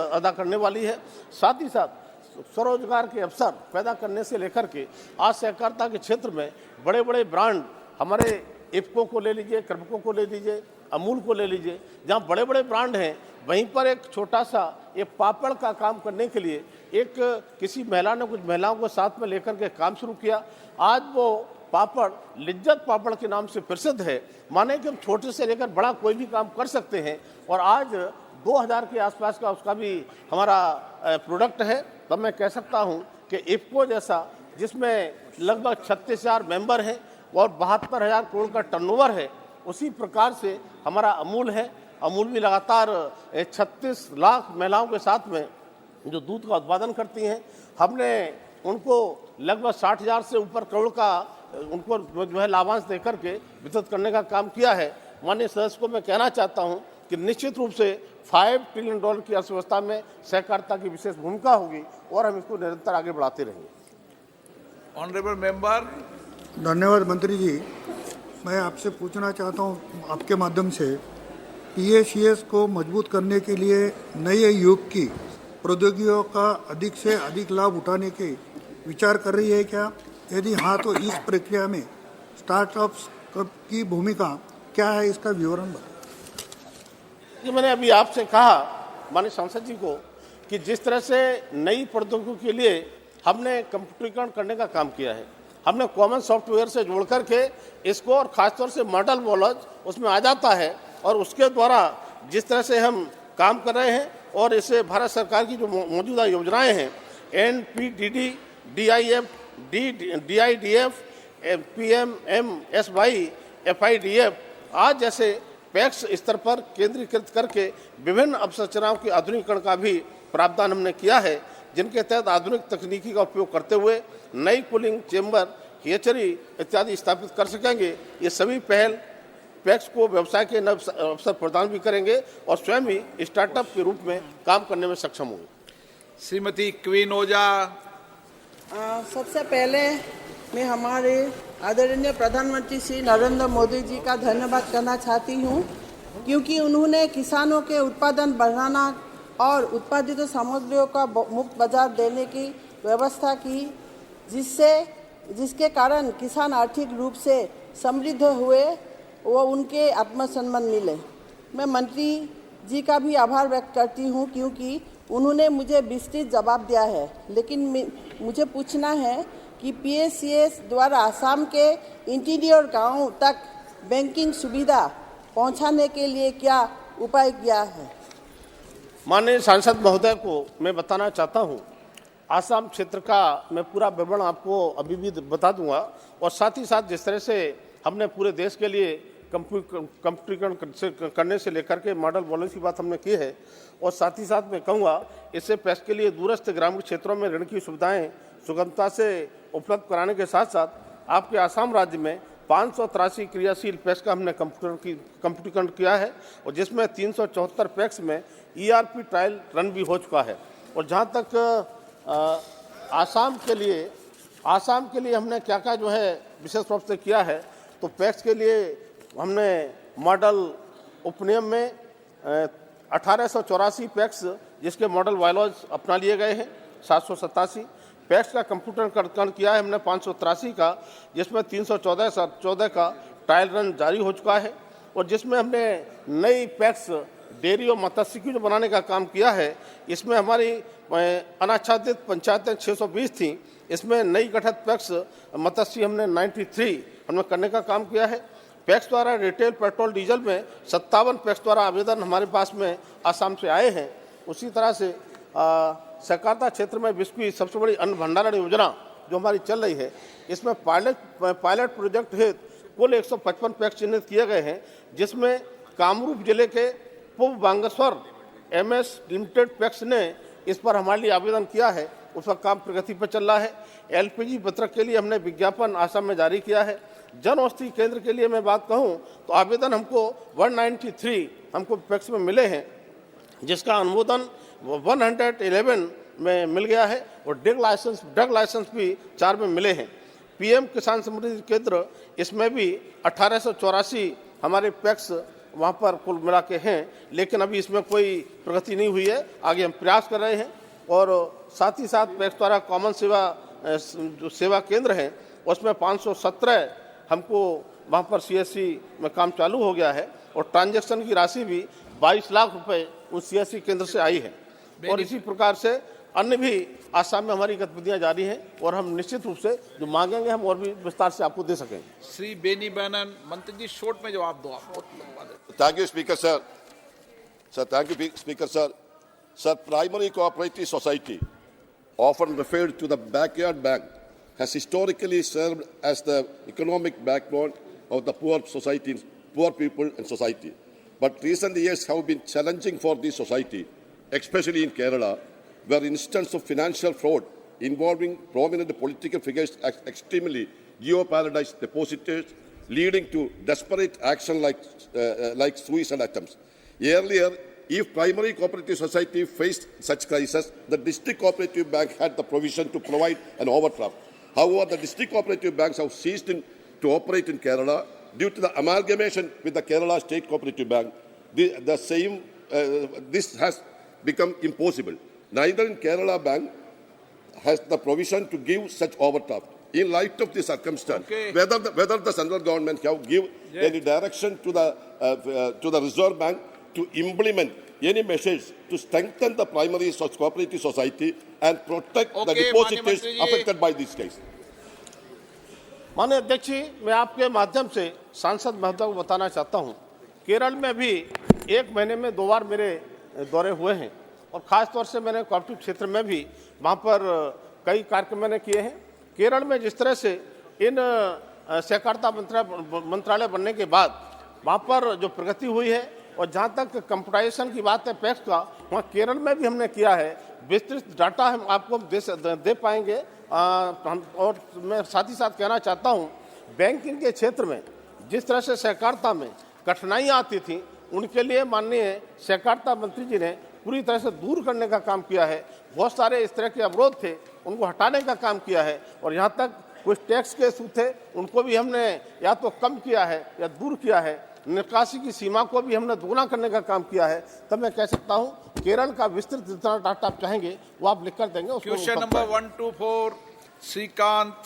अदा करने वाली है। साथ ही साथ स्वरोजगार के अवसर पैदा करने से लेकर के आज सहकारिता के क्षेत्र में बड़े बड़े ब्रांड, हमारे इफ्को को ले लीजिए, कर्बको को ले लीजिए, अमूल को ले लीजिए, जहाँ बड़े बड़े ब्रांड हैं, वहीं पर एक छोटा सा एक पापड़ का काम करने के लिए एक किसी महिला ने कुछ महिलाओं को साथ में लेकर के काम शुरू किया। आज वो पापड़ लिज्जत पापड़ के नाम से प्रसिद्ध है। माने कि हम छोटे से लेकर बड़ा कोई भी काम कर सकते हैं और आज 2000 के आसपास का उसका भी हमारा प्रोडक्ट है। तब मैं कह सकता हूं कि इफ्को जैसा, जिसमें लगभग 36,000 मेंबर हैं और 72,000 करोड़ का टर्नओवर है, उसी प्रकार से हमारा अमूल है। अमूल भी लगातार 36 लाख महिलाओं के साथ में जो दूध का उत्पादन करती हैं, हमने उनको लगभग 60,000 से ऊपर करोड़ का उनको जो है लाभांश देकर के वितरित करने का काम किया है। माननीय सदस्य को मैं कहना चाहता हूं कि निश्चित रूप से $5 ट्रिलियन की अर्थव्यवस्था में सहकारिता की विशेष भूमिका होगी और हम इसको निरंतर आगे बढ़ाते रहेंगे। Honourable member. धन्यवाद मंत्री जी। मैं आपसे पूछना चाहता हूं आपके माध्यम से, PACS को मजबूत करने के लिए नए युग की प्रौद्योगिकियों का अधिक से अधिक लाभ उठाने के विचार कर रही है क्या? यदि हाँ तो इस प्रक्रिया में स्टार्टअप्स की भूमिका क्या है, इसका विवरण बताएं। ये मैंने अभी आपसे कहा माननीय सांसद जी को कि जिस तरह से नई प्रौद्योगिकी के लिए हमने कंप्यूटरीकरण करने का काम किया है, हमने कॉमन सॉफ्टवेयर से जोड़ करके इसको और ख़ासतौर से मॉडल वॉलेज उसमें आ जाता है और उसके द्वारा जिस तरह से हम काम कर रहे हैं और इससे भारत सरकार की जो मौजूदा योजनाएं हैं NPDD, DIF, DIDF, PMMSY, FIDF आज जैसे पैक्स स्तर पर केंद्रीकृत करके विभिन्न अवसंरचनाओं के आधुनिकीकरण का भी प्रावधान हमने किया है, जिनके तहत आधुनिक तकनीकी का उपयोग करते हुए नई कूलिंग चेंबर, हेचरी इत्यादि स्थापित कर सकेंगे। ये सभी पहल पैक्स को व्यवसाय के नए अवसर प्रदान भी करेंगे और स्वयं ही स्टार्टअप के रूप में काम करने में सक्षम होंगे। श्रीमती क्वीन ओझा। सबसे पहले मैं हमारे आदरणीय प्रधानमंत्री श्री नरेंद्र मोदी जी का धन्यवाद करना चाहती हूँ, क्योंकि उन्होंने किसानों के उत्पादन बढ़ाना और उत्पादित सामग्रियों का मुक्त बाजार देने की व्यवस्था की, जिसके कारण किसान आर्थिक रूप से समृद्ध हुए वो उनके आत्मसम्मान मिले। मैं मंत्री जी का भी आभार व्यक्त करती हूँ, क्योंकि उन्होंने मुझे विस्तृत जवाब दिया है। लेकिन मुझे पूछना है कि PACS द्वारा आसाम के इंटीरियर गांवों तक बैंकिंग सुविधा पहुंचाने के लिए क्या उपाय किया है? माननीय सांसद महोदय को मैं बताना चाहता हूं, आसाम क्षेत्र का मैं पूरा विवरण आपको अभी भी बता दूंगा और साथ ही साथ जिस तरह से हमने पूरे देश के लिए कंप्यूटरीकरण करने से लेकर के मॉडल वॉलेज की बात हमने की है और साथ ही साथ मैं कहूँगा इससे पैक्स के लिए दूरस्थ ग्रामीण क्षेत्रों में ऋण की सुविधाएं सुगमता से उपलब्ध कराने के साथ साथ आपके आसाम राज्य में 583 क्रियाशील पैक्स का हमने कंप्यूटरीकरण किया है और जिसमें 374 पैक्स में ERP ट्रायल रन भी हो चुका है। और जहाँ तक आसाम के लिए हमने क्या क्या जो है विशेष रूप से किया है, तो पैक्स के लिए हमने मॉडल उपनियम में 1884 पैक्स जिसके मॉडल वायलॉज अपना लिए गए हैं, 787 पैक्स का कंप्यूटरीकरण किया है हमने 583 का, जिसमें 314 का ट्रायल रन जारी हो चुका है और जिसमें हमने नई पैक्स डेयरी और मत्स्य की जो बनाने का काम किया है। इसमें हमारी अनाच्छादित पंचायतें 620 थी, इसमें नई गठित पैक्स मत्स्य हमने 93 हमने करने का काम किया है। पैक्स द्वारा रिटेल पेट्रोल डीजल में 57 पैक्स द्वारा आवेदन हमारे पास में आसाम से आए हैं। उसी तरह से सहकारिता क्षेत्र में विश्व की सबसे बड़ी अन्न भंडारण योजना जो हमारी चल रही है, इसमें पायलट प्रोजेक्ट हेतु कुल 155 पैक्स चिन्हित किए गए हैं, जिसमें कामरूप जिले के पूर्व बांगेश्वर MS लिमिटेड पैक्स ने इस पर हमारे लिए आवेदन किया है। उसका काम प्रगति पर चल रहा है। LPG वितरक के लिए हमने विज्ञापन आसाम में जारी किया है। जन औषधि केंद्र के लिए मैं बात कहूं तो आवेदन हमको 193 हमको पैक्स में मिले हैं, जिसका अनुमोदन 111 में मिल गया है और ड्रग लाइसेंस भी 4 में मिले हैं। PM किसान समृद्धि केंद्र, इसमें भी 1884 हमारे पैक्स वहाँ पर कुल मिला के हैं, लेकिन अभी इसमें कोई प्रगति नहीं हुई है। आगे हम प्रयास कर रहे हैं और साथ ही साथ पैक्स द्वारा कॉमन जो सेवा केंद्र हैं उसमें 517 हमको वहाँ पर CSC में काम चालू हो गया है और ट्रांजैक्शन की राशि भी 22 लाख रुपए उस CSC केंद्र से आई है। और इसी प्रकार से अन्य भी आसाम में हमारी गतिविधियां जारी हैं और हम निश्चित रूप से जो मांगेंगे हम और भी विस्तार से आपको दे सकेंगे। श्री बेनी बैनन, मंत्री जी शॉर्ट में जवाब दो आप। Thank you, Speaker, sir. Sir, thank you, Speaker, sir. Sir, primary cooperative society, often referred to the backyard bank, has historically served as the economic backbone of the poor people in society. But recent years have been challenging for this society, especially in Kerala, where instances of financial fraud involving prominent political figures extremely geo-paradise depositors, leading to desperate action like suicide attempts. Earlier, if primary cooperative society faced such crisis, the district cooperative bank had the provision to provide an overdraft. However, the district cooperative banks have ceased to operate in Kerala due to the amalgamation with the Kerala State Cooperative Bank. This has become impossible. Neither in Kerala Bank has the provision to give such overdraft. In light of this circumstance, whether the central government have give any direction to the Reserve Bank to implement any measures to strengthen the primary cooperative society and protect the depositors affected by this case. माननीय अध्यक्ष जी, मैं आपके माध्यम से सांसद महोदय को बताना चाहता हूं, केरल में भी 1 महीने में 2 बार मेरे दौरे हुए हैं और ख़ास तौर से मैंने कोऑपरेटिव क्षेत्र में भी वहाँ पर कई कार्यक्रम मैंने किए हैं। केरल में जिस तरह से इन सहकारिता मंत्रालय बनने के बाद वहाँ पर जो प्रगति हुई है और जहाँ तक कंप्यूटराइजेशन की बात है पैक्स का, वहाँ केरल में भी हमने किया है। विस्तृत डाटा हम आपको दे पाएंगे। और मैं साथ ही साथ कहना चाहता हूँ, बैंकिंग के क्षेत्र में जिस तरह से सहकारिता में कठिनाइयाँ आती थी, उनके लिए माननीय सहकारिता मंत्री जी ने पूरी तरह से दूर करने का काम किया है। बहुत सारे इस तरह के अवरोध थे, उनको हटाने का काम किया है और यहाँ तक कुछ टैक्स के इशू थे, उनको भी हमने या तो कम किया है या दूर किया है। निकासी की सीमा को भी हमने दोगुना करने का काम किया है। तब मैं कह सकता हूँ केरल का विस्तृत जितना डाटा आप चाहेंगे वो आप लिख कर देंगे। Question number 124 Shrikant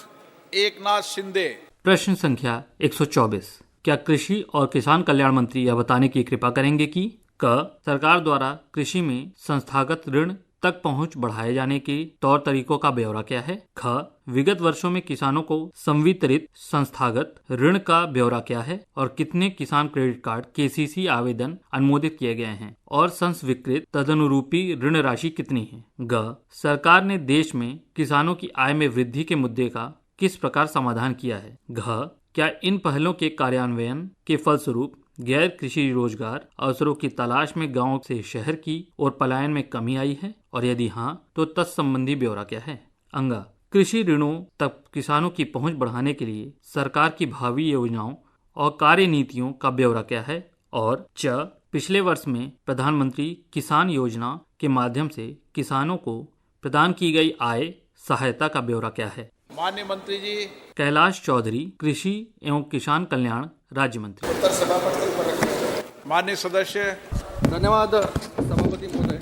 Eknath Shinde. प्रश्न संख्या 124, क्या कृषि और किसान कल्याण मंत्री यह बताने की कृपा करेंगे कि क सरकार द्वारा कृषि में संस्थागत ऋण तक पहुंच बढ़ाए जाने के तौर तरीकों का ब्यौरा क्या है? ख विगत वर्षों में किसानों को संवितरित संस्थागत ऋण का ब्यौरा क्या है और कितने किसान क्रेडिट कार्ड KCC आवेदन अनुमोदित किए गए हैं और संस्वीकृत तदनुरूपी ऋण राशि कितनी है? ग सरकार ने देश में किसानों की आय में वृद्धि के मुद्दे का किस प्रकार समाधान किया है? घ क्या इन पहलों के कार्यान्वयन के फलस्वरूप गैर कृषि रोजगार अवसरों की तलाश में गांव से शहर की ओर पलायन में कमी आई है और यदि हाँ तो तत्संबंधी ब्यौरा क्या है? अंगा कृषि ऋणों तक किसानों की पहुंच बढ़ाने के लिए सरकार की भावी योजनाओं और कार्य नीतियों का ब्यौरा क्या है? और च पिछले वर्ष में प्रधानमंत्री किसान योजना के माध्यम से किसानों को प्रदान की गई आय सहायता का ब्यौरा क्या है? माननीय मंत्री जी। कैलाश चौधरी, कृषि एवं किसान कल्याण राज्य मंत्री। उत्तर सभापति। माननीय सदस्य। धन्यवाद सभापति महोदय।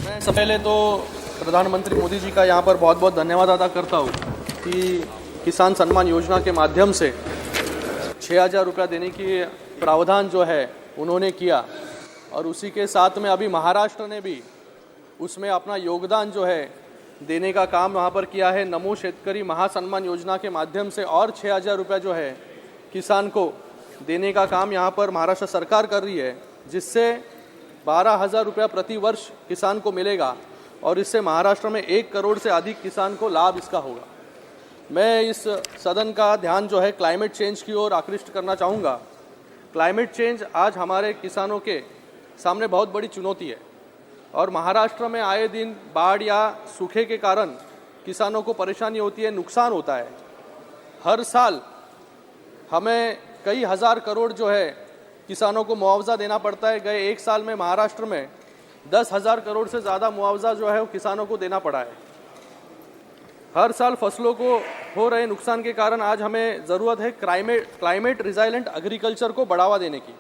मैं सबसे पहले तो प्रधानमंत्री मोदी जी का यहाँ पर बहुत बहुत धन्यवाद अदा करता हूँ कि किसान सम्मान योजना के माध्यम से 6,000 रुपया देने की प्रावधान जो है उन्होंने किया और उसी के साथ में अभी महाराष्ट्र ने भी उसमें अपना योगदान जो है देने का काम वहाँ पर किया है। नमो शेतकरी महासम्मान योजना के माध्यम से और 6,000 रुपया जो है किसान को देने का काम यहाँ पर महाराष्ट्र सरकार कर रही है, जिससे 12,000 रुपया प्रति वर्ष किसान को मिलेगा और इससे महाराष्ट्र में 1 करोड़ से अधिक किसान को लाभ इसका होगा। मैं इस सदन का ध्यान जो है क्लाइमेट चेंज की ओर आकृष्ट करना चाहूँगा। क्लाइमेट चेंज आज हमारे किसानों के सामने बहुत बड़ी चुनौती है और महाराष्ट्र में आए दिन बाढ़ या सूखे के कारण किसानों को परेशानी होती है, नुकसान होता है। हर साल हमें कई हज़ार करोड़ जो है किसानों को मुआवजा देना पड़ता है। गए 1 साल में महाराष्ट्र में 10,000 करोड़ से ज़्यादा मुआवजा जो है वो किसानों को देना पड़ा है। हर साल फसलों को हो रहे नुकसान के कारण आज हमें ज़रूरत है क्लाइमेट रिजाइलेंट एग्रीकल्चर को बढ़ावा देने की,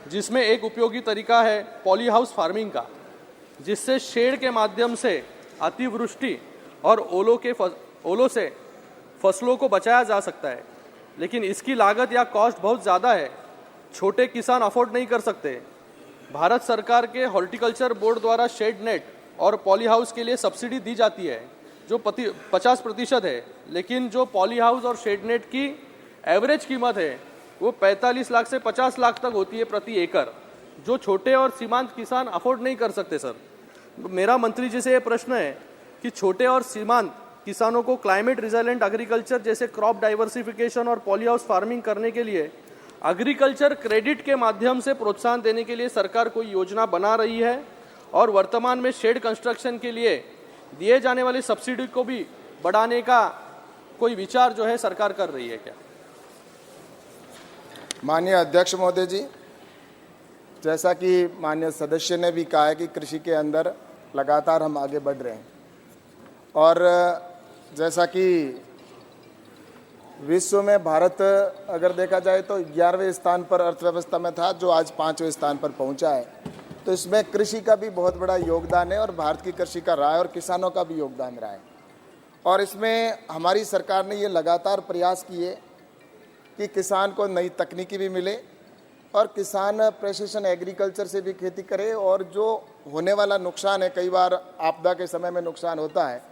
जिसमें एक उपयोगी तरीका है पॉली हाउस फार्मिंग का, जिससे शेड के माध्यम से अतिवृष्टि और ओलों से फसलों को बचाया जा सकता है। लेकिन इसकी लागत या कॉस्ट बहुत ज़्यादा है, छोटे किसान अफोर्ड नहीं कर सकते। भारत सरकार के हॉर्टिकल्चर बोर्ड द्वारा शेड नेट और पॉली हाउस के लिए सब्सिडी दी जाती है जो 50% है, लेकिन जो पॉली हाउस और शेड नेट की एवरेज कीमत है वो 45 लाख से 50 लाख तक होती है प्रति एकड़, जो छोटे और सीमांत किसान अफोर्ड नहीं कर सकते। सर, मेरा मंत्री जी से ये प्रश्न है कि छोटे और सीमांत किसानों को क्लाइमेट रिजिलेंट एग्रीकल्चर जैसे क्रॉप डाइवर्सिफिकेशन और पॉली हाउस फार्मिंग करने के लिए एग्रीकल्चर क्रेडिट के माध्यम से प्रोत्साहन देने के लिए सरकार कोई योजना बना रही है और वर्तमान में शेड कंस्ट्रक्शन के लिए दिए जाने वाली सब्सिडी को भी बढ़ाने का कोई विचार जो है सरकार कर रही है क्या? माननीय अध्यक्ष महोदय जी, जैसा कि माननीय सदस्य ने भी कहा है कि कृषि के अंदर लगातार हम आगे बढ़ रहे हैं और जैसा कि विश्व में भारत अगर देखा जाए तो 11वें स्थान पर अर्थव्यवस्था में था, जो आज 5वें स्थान पर पहुंचा है। तो इसमें कृषि का भी बहुत बड़ा योगदान है और भारत की कृषि का रहा है और किसानों का भी योगदान रहा है। और इसमें हमारी सरकार ने ये लगातार प्रयास किए कि किसान को नई तकनीकी भी मिले और किसान प्रेसिशन एग्रीकल्चर से भी खेती करे और जो होने वाला नुकसान है, कई बार आपदा के समय में नुकसान होता है,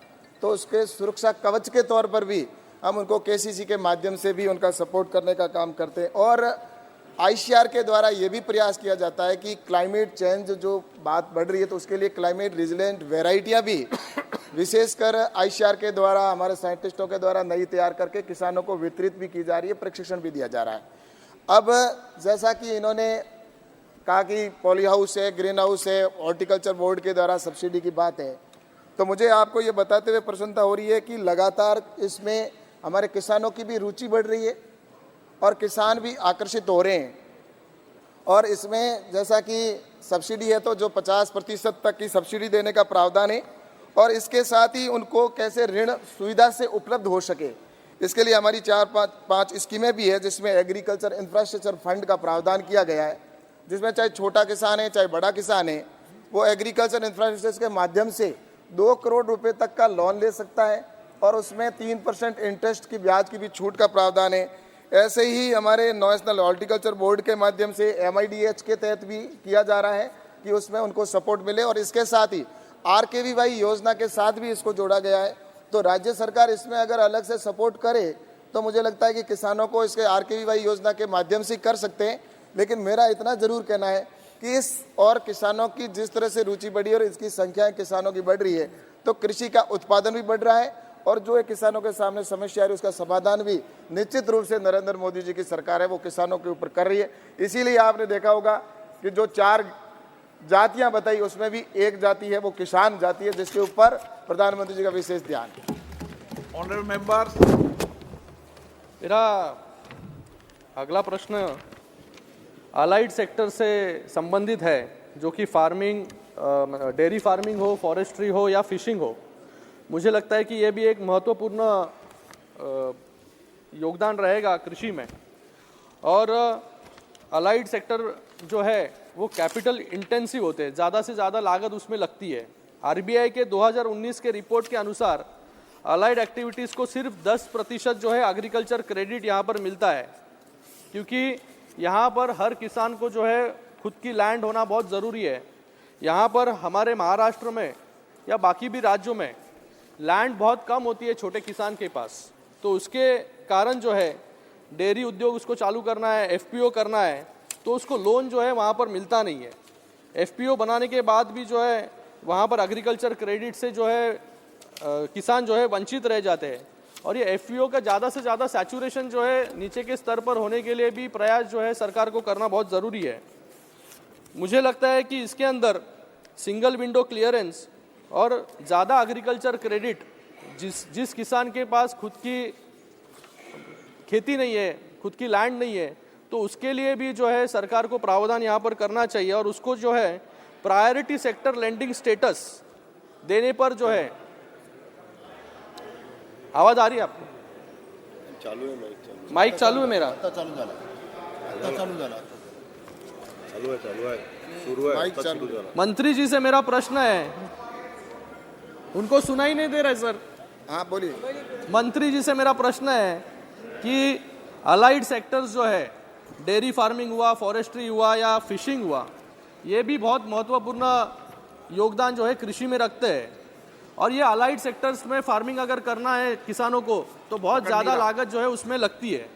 तो उसके सुरक्षा कवच के तौर पर भी हम उनको केसीसी के माध्यम से भी उनका सपोर्ट करने का काम करते हैं। और आईसीआर के द्वारा ये भी प्रयास किया जाता है कि क्लाइमेट चेंज जो बात बढ़ रही है तो उसके लिए क्लाइमेट रेजिलेंट वेराइटियाँ भी विशेषकर आईसीआर के द्वारा, हमारे साइंटिस्टों के द्वारा नई तैयार करके किसानों को वितरित भी की जा रही है, प्रशिक्षण भी दिया जा रहा है। अब जैसा कि इन्होंने कहा कि पॉली हाउस है, ग्रीन हाउस है, हॉर्टिकल्चर बोर्ड के द्वारा सब्सिडी की बात है, तो मुझे आपको ये बताते हुए प्रसन्नता हो रही है कि लगातार इसमें हमारे किसानों की भी रुचि बढ़ रही है और किसान भी आकर्षित हो रहे हैं। और इसमें जैसा कि सब्सिडी है तो जो 50% तक की सब्सिडी देने का प्रावधान है और इसके साथ ही उनको कैसे ऋण सुविधा से उपलब्ध हो सके, इसके लिए हमारी 4-5 स्कीमें भी है, जिसमें एग्रीकल्चर इंफ्रास्ट्रक्चर फंड का प्रावधान किया गया है, जिसमें चाहे छोटा किसान है चाहे बड़ा किसान है, वो एग्रीकल्चर इंफ्रास्ट्रक्चर के माध्यम से 2 करोड़ रुपए तक का लोन ले सकता है और उसमें 3% इंटरेस्ट की ब्याज की भी छूट का प्रावधान है। ऐसे ही हमारे नेशनल हॉर्टिकल्चर बोर्ड के माध्यम से MIDH के तहत भी किया जा रहा है कि उसमें उनको सपोर्ट मिले और इसके साथ ही RKVY योजना के साथ भी इसको जोड़ा गया है। तो राज्य सरकार इसमें अगर अलग से सपोर्ट करे तो मुझे लगता है कि किसानों को इसके RKVY योजना के माध्यम से कर सकते हैं। लेकिन मेरा इतना जरूर कहना है कि इस और किसानों की जिस तरह से रुचि बढ़ी और इसकी संख्या किसानों की बढ़ रही है तो कृषि का उत्पादन भी बढ़ रहा है और जो एक किसानों के सामने समस्या आ रही है उसका समाधान भी निश्चित रूप से नरेंद्र मोदी जी की सरकार है वो किसानों के ऊपर कर रही है। इसीलिए आपने देखा होगा कि जो 4 जातियां बताई उसमें भी एक जाति है वो किसान जाति है, जिसके ऊपर प्रधानमंत्री जी का विशेष ध्यान है। ऑनरेबल मेंबर, मेरा अगला प्रश्न अलाइड सेक्टर से संबंधित है, जो कि फार्मिंग, डेयरी फार्मिंग हो, फॉरेस्ट्री हो या फिशिंग हो। मुझे लगता है कि ये भी एक महत्वपूर्ण योगदान रहेगा कृषि में। और अलाइड सेक्टर जो है वो कैपिटल इंटेंसिव होते हैं, ज़्यादा से ज़्यादा लागत उसमें लगती है। RBI के 2019 के रिपोर्ट के अनुसार अलाइड एक्टिविटीज़ को सिर्फ 10% जो है एग्रीकल्चर क्रेडिट यहाँ पर मिलता है, क्योंकि यहाँ पर हर किसान को जो है खुद की लैंड होना बहुत ज़रूरी है। यहाँ पर हमारे महाराष्ट्र में या बाकी भी राज्यों में लैंड बहुत कम होती है छोटे किसान के पास, तो उसके कारण जो है डेयरी उद्योग उसको चालू करना है, एफपीओ करना है, तो उसको लोन जो है वहाँ पर मिलता नहीं है। एफपीओ बनाने के बाद भी जो है वहाँ पर एग्रीकल्चर क्रेडिट से जो है किसान जो है वंचित रह जाते हैं। और ये एफपीओ का ज़्यादा से ज़्यादा सैचुरेशन जो है नीचे के स्तर पर होने के लिए भी प्रयास जो है सरकार को करना बहुत ज़रूरी है। मुझे लगता है कि इसके अंदर सिंगल विंडो क्लियरेंस और ज़्यादा एग्रीकल्चर क्रेडिट जिस किसान के पास खुद की खेती नहीं है, खुद की लैंड नहीं है, तो उसके लिए भी जो है सरकार को प्रावधान यहाँ पर करना चाहिए और उसको जो है प्रायोरिटी सेक्टर लेंडिंग स्टेटस देने पर जो है। आवाज आ रही है आपको? चालू है माइक चालू है मेरा? चालू है। मंत्री जी से मेरा प्रश्न है, उनको सुनाई नहीं दे रहा है सर? हाँ बोलिए। मंत्री जी से मेरा प्रश्न है कि अलाइड सेक्टर्स जो है, डेयरी फार्मिंग हुआ, फॉरेस्ट्री हुआ या फिशिंग हुआ, ये भी बहुत महत्वपूर्ण योगदान जो है कृषि में रखते हैं। और ये अलाइड सेक्टर्स में फार्मिंग अगर करना है किसानों को तो बहुत ज़्यादा लागत जो है उसमें लगती है।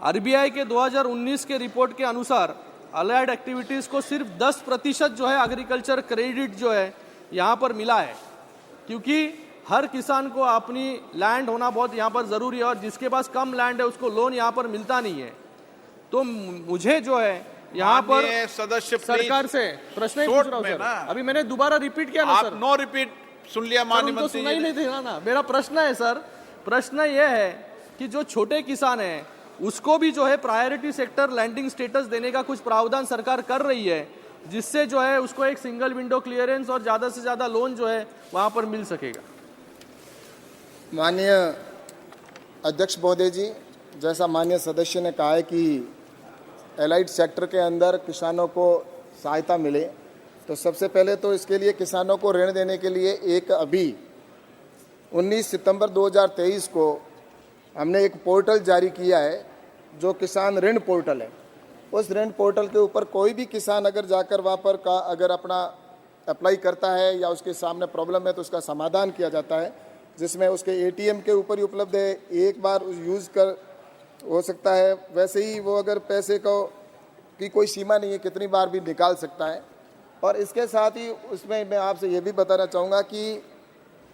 आरबीआई के 2019 के रिपोर्ट के अनुसार अलाइड एक्टिविटीज़ को सिर्फ 10% जो है एग्रीकल्चर क्रेडिट जो है यहाँ पर मिला है, क्योंकि हर किसान को अपनी लैंड होना बहुत यहाँ पर ज़रूरी है और जिसके पास कम लैंड है उसको लोन यहाँ पर मिलता नहीं है। तो मुझे जो है यहाँ पर सदस्य सरकार से प्रश्न ही पूछ रहा हूँ सर। अभी मैंने दोबारा रिपीट किया ना सर? नो रिपीट सुन लिया माननीय मंत्री जी। सुनाई नहीं देना ना। मेरा प्रश्न है सर, प्रश्न ये है कि जो छोटे किसान हैं उसको भी जो है प्रायोरिटी सेक्टर लैंडिंग स्टेटस देने का कुछ प्रावधान सरकार कर रही है, जिससे जो है उसको एक सिंगल विंडो क्लियरेंस और ज़्यादा से ज़्यादा लोन जो है वहाँ पर मिल सकेगा। माननीय अध्यक्ष महोदय जी, जैसा माननीय सदस्य ने कहा है कि एलाइड सेक्टर के अंदर किसानों को सहायता मिले, तो सबसे पहले तो इसके लिए किसानों को ऋण देने के लिए एक अभी 19 सितंबर 2023 को हमने एक पोर्टल जारी किया है जो किसान ऋण पोर्टल है। उस ऋण पोर्टल के ऊपर कोई भी किसान अगर जाकर वहाँ पर का अगर अपना अप्लाई करता है या उसके सामने प्रॉब्लम है तो उसका समाधान किया जाता है, जिसमें उसके एटीएम के ऊपर ही उपलब्ध है, एक बार यूज़ कर हो सकता है। वैसे ही वो अगर पैसे को की कोई सीमा नहीं है, कितनी बार भी निकाल सकता है। और इसके साथ ही उसमें मैं आपसे ये भी बताना चाहूँगा कि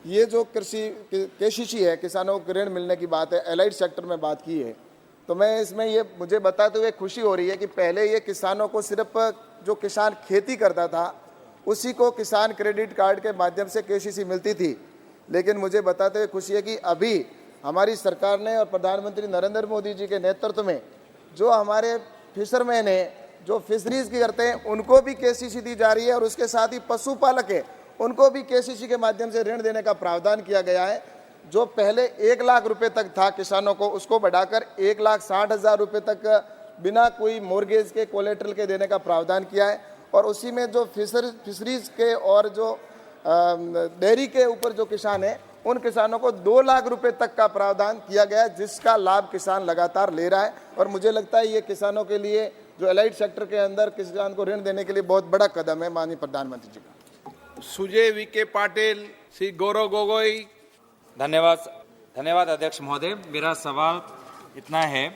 ये जो कृषि केसीसी है, किसानों को ऋण मिलने की बात है, एलाइड सेक्टर में बात की है, तो मैं इसमें ये मुझे बताते हुए खुशी हो रही है कि पहले ये किसानों को सिर्फ जो किसान खेती करता था उसी को किसान क्रेडिट कार्ड के माध्यम से केसीसी मिलती थी, लेकिन मुझे बताते हुए खुशी है कि अभी हमारी सरकार ने और प्रधानमंत्री नरेंद्र मोदी जी के नेतृत्व में जो हमारे फिशरमैन हैं, जो फिशरीज की करते हैं, उनको भी केसीसी दी जा रही है और उसके साथ ही पशुपालक है उनको भी केसीसी के माध्यम से ऋण देने का प्रावधान किया गया है। जो पहले 1 लाख रुपए तक था किसानों को, उसको बढ़ाकर 1,60,000 रुपए तक बिना कोई मोर्गेज के कोलेट्रल के देने का प्रावधान किया है। और उसी में जो फिशरीज के और जो डेयरी के ऊपर जो किसान है उन किसानों को 2 लाख रुपए तक का प्रावधान किया गया है, जिसका लाभ किसान लगातार ले रहा है। और मुझे लगता है ये किसानों के लिए जो एलाइड सेक्टर के अंदर किसान को ऋण देने के लिए बहुत बड़ा कदम है माननीय प्रधानमंत्री जी का। सुजय विखे पाटिल, श्री गौरव गोगोई। धन्यवाद अध्यक्ष महोदय। मेरा सवाल इतना है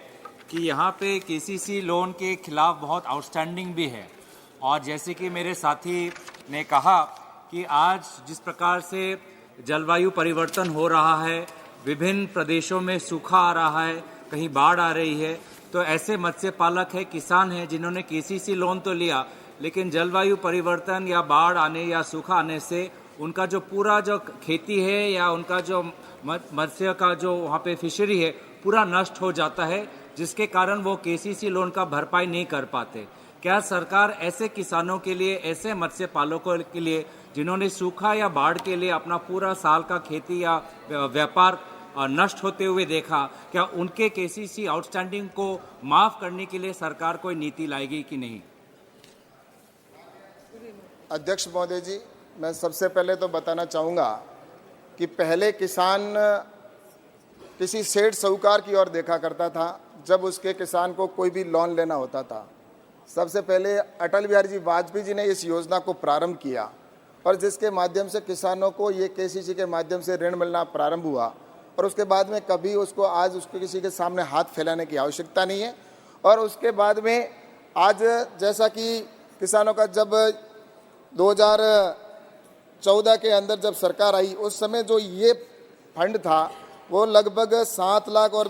कि यहाँ पे केसीसी लोन के खिलाफ बहुत आउटस्टैंडिंग भी है, और जैसे कि मेरे साथी ने कहा कि आज जिस प्रकार से जलवायु परिवर्तन हो रहा है, विभिन्न प्रदेशों में सूखा आ रहा है, कहीं बाढ़ आ रही है, तो ऐसे मत्स्य पालक है, किसान हैं जिन्होंने केसीसी लोन तो लिया, लेकिन जलवायु परिवर्तन या बाढ़ आने या सूखा आने से उनका जो पूरा जो खेती है या उनका जो मत्स्य का जो वहाँ पे फिशरी है पूरा नष्ट हो जाता है, जिसके कारण वो केसीसी लोन का भरपाई नहीं कर पाते। क्या सरकार ऐसे किसानों के लिए, ऐसे मत्स्य पालकों के लिए जिन्होंने सूखा या बाढ़ के लिए अपना पूरा साल का खेती या व्यापार नष्ट होते हुए देखा, क्या उनके केसीसी आउटस्टैंडिंग को माफ करने के लिए सरकार कोई नीति लाएगी कि नहीं? अध्यक्ष महोदय जी, मैं सबसे पहले तो बताना चाहूँगा कि पहले किसान किसी सेठ साहूकार की ओर देखा करता था जब उसके किसान को कोई भी लोन लेना होता था। सबसे पहले अटल बिहारी जी वाजपेयी जी ने इस योजना को प्रारंभ किया और जिसके माध्यम से किसानों को ये केसीसी के माध्यम से ऋण मिलना प्रारंभ हुआ। और उसके बाद में कभी उसको आज उसको किसी के सामने हाथ फैलाने की आवश्यकता नहीं है। और उसके बाद में आज जैसा कि किसानों का जब 2014 के अंदर जब सरकार आई उस समय जो ये फंड था वो लगभग 7 लाख और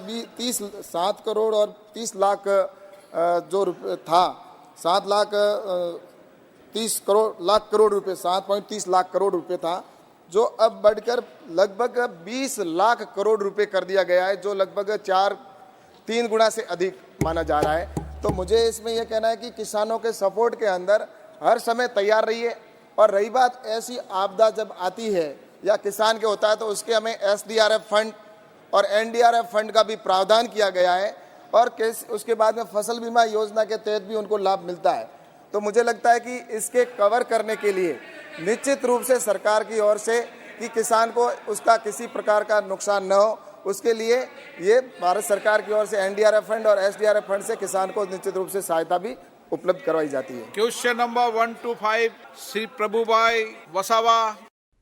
7 करोड़ और 30 लाख जो था 7 लाख 30 लाख करोड़ रुपए 7.30 लाख करोड़ रुपए था, जो अब बढ़कर लगभग 20 लाख करोड़ रुपए कर दिया गया है, जो लगभग 3 गुना से अधिक माना जा रहा है। तो मुझे इसमें यह कहना है कि किसानों के सपोर्ट के अंदर हर समय तैयार रहिए। और रही बात ऐसी आपदा जब आती है या किसान के होता है तो उसके हमें SDRF फंड और NDRF फंड का भी प्रावधान किया गया है और उसके बाद में फसल बीमा योजना के तहत भी उनको लाभ मिलता है। तो मुझे लगता है कि इसके कवर करने के लिए निश्चित रूप से सरकार की ओर से कि किसान को उसका किसी प्रकार का नुकसान न हो, उसके लिए ये भारत सरकार की ओर से NDRF फंड और SDRF फंड से किसान को निश्चित रूप से सहायता भी उपलब्ध करवाई जाती है। Question number 125 Shri Prabhubhai Vasava.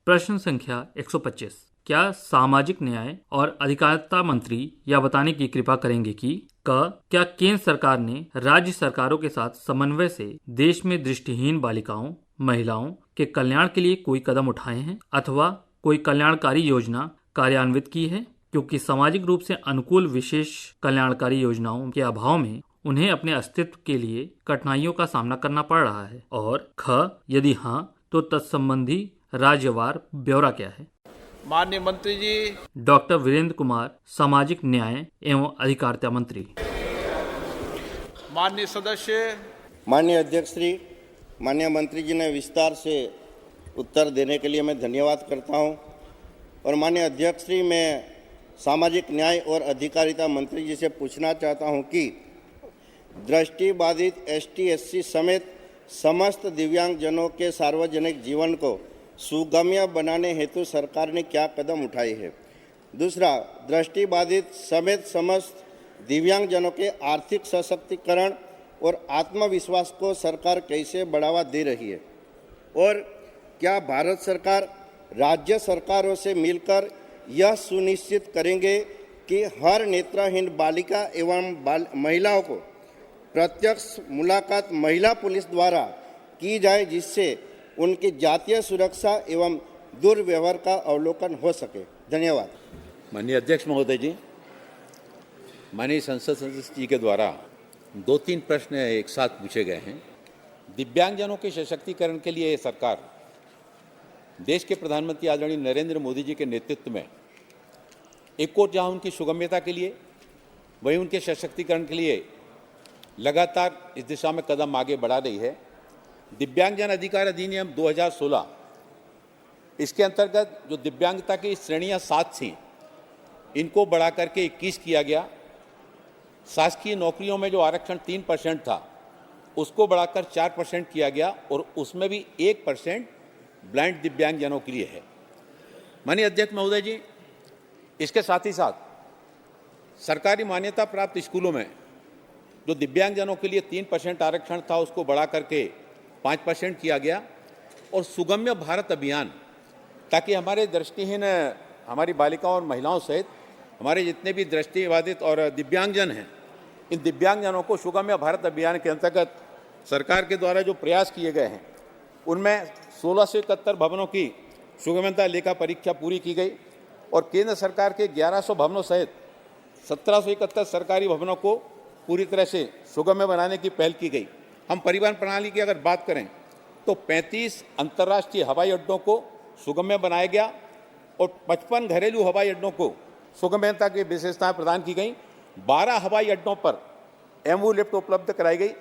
प्रश्न संख्या 125। क्या सामाजिक न्याय और अधिकारिता मंत्री यह बताने की कृपा करेंगे कि क्या केंद्र सरकार ने राज्य सरकारों के साथ समन्वय से देश में दृष्टिहीन बालिकाओं महिलाओं के कल्याण के लिए कोई कदम उठाए हैं अथवा कोई कल्याणकारी योजना कार्यान्वित की है, क्योंकि सामाजिक रूप से अनुकूल विशेष कल्याणकारी योजनाओं के अभाव में उन्हें अपने अस्तित्व के लिए कठिनाइयों का सामना करना पड़ रहा है, और यदि हाँ तो तत्संबंधी राज्यवार ब्यौरा क्या है। माननीय मंत्री जी। डॉक्टर वीरेंद्र कुमार, सामाजिक न्याय एवं अधिकारिता मंत्री। माननीय सदस्य। माननीय अध्यक्ष श्री, माननीय मंत्री जी ने विस्तार से उत्तर देने के लिए मैं धन्यवाद करता हूं। और माननीय अध्यक्ष श्री, मैं सामाजिक न्याय और अधिकारिता मंत्री जी से पूछना चाहता हूं कि दृष्टिबाधित ST/SC समेत समस्त दिव्यांगजनों के सार्वजनिक जीवन को सुगम्य बनाने हेतु सरकार ने क्या कदम उठाए हैं। दूसरा, दृष्टिबाधित समेत समस्त दिव्यांगजनों के आर्थिक सशक्तिकरण और आत्मविश्वास को सरकार कैसे बढ़ावा दे रही है, और क्या भारत सरकार राज्य सरकारों से मिलकर यह सुनिश्चित करेंगे कि हर नेत्रहीन बालिका एवं महिलाओं को प्रत्यक्ष मुलाकात महिला पुलिस द्वारा की जाए, जिससे उनकी जातीय सुरक्षा एवं दुर्व्यवहार का अवलोकन हो सके। धन्यवाद। माननीय अध्यक्ष महोदय जी, माननीय संसद सदस्य जी के द्वारा 2-3 प्रश्न एक साथ पूछे गए हैं। दिव्यांगजनों के सशक्तिकरण के लिए सरकार देश के प्रधानमंत्री आदरणीय नरेंद्र मोदी जी के नेतृत्व में एक ओर जहाँ उनकी सुगम्यता के लिए वहीं उनके सशक्तिकरण के लिए लगातार इस दिशा में कदम आगे बढ़ा रही है। दिव्यांगजन अधिकार अधिनियम 2016, इसके अंतर्गत जो दिव्यांगता की श्रेणियां 7 थीं, इनको बढ़ा करके 21 किया गया। शासकीय नौकरियों में जो आरक्षण 3% था उसको बढ़ाकर 4% किया गया, और उसमें भी 1% ब्लाइंड दिव्यांगजनों के लिए है। माननीय अध्यक्ष महोदय जी, इसके साथ ही साथ सरकारी मान्यता प्राप्त स्कूलों में जो दिव्यांगजनों के लिए 3% आरक्षण था उसको बढ़ा करके 5% किया गया, और सुगम्य भारत अभियान, ताकि हमारे दृष्टिहीन हमारी बालिकाओं और महिलाओं सहित हमारे जितने भी दृष्टिबाधित और दिव्यांगजन हैं, इन दिव्यांगजनों को सुगम्य भारत अभियान के अंतर्गत सरकार के द्वारा जो प्रयास किए गए हैं उनमें 1671 भवनों की सुगम्यता लेखा परीक्षा पूरी की गई, और केंद्र सरकार के 1100 भवनों सहित 1771 सरकारी भवनों को पूरी तरह से सुगम्य बनाने की पहल की गई। हम परिवहन प्रणाली की अगर बात करें तो 35 अंतर्राष्ट्रीय हवाई अड्डों को सुगम्य बनाया गया, और 55 घरेलू हवाई अड्डों को सुगम्यता की विशेषताएं प्रदान की गई। 12 हवाई अड्डों पर एमओ लिफ्ट उपलब्ध कराई गई।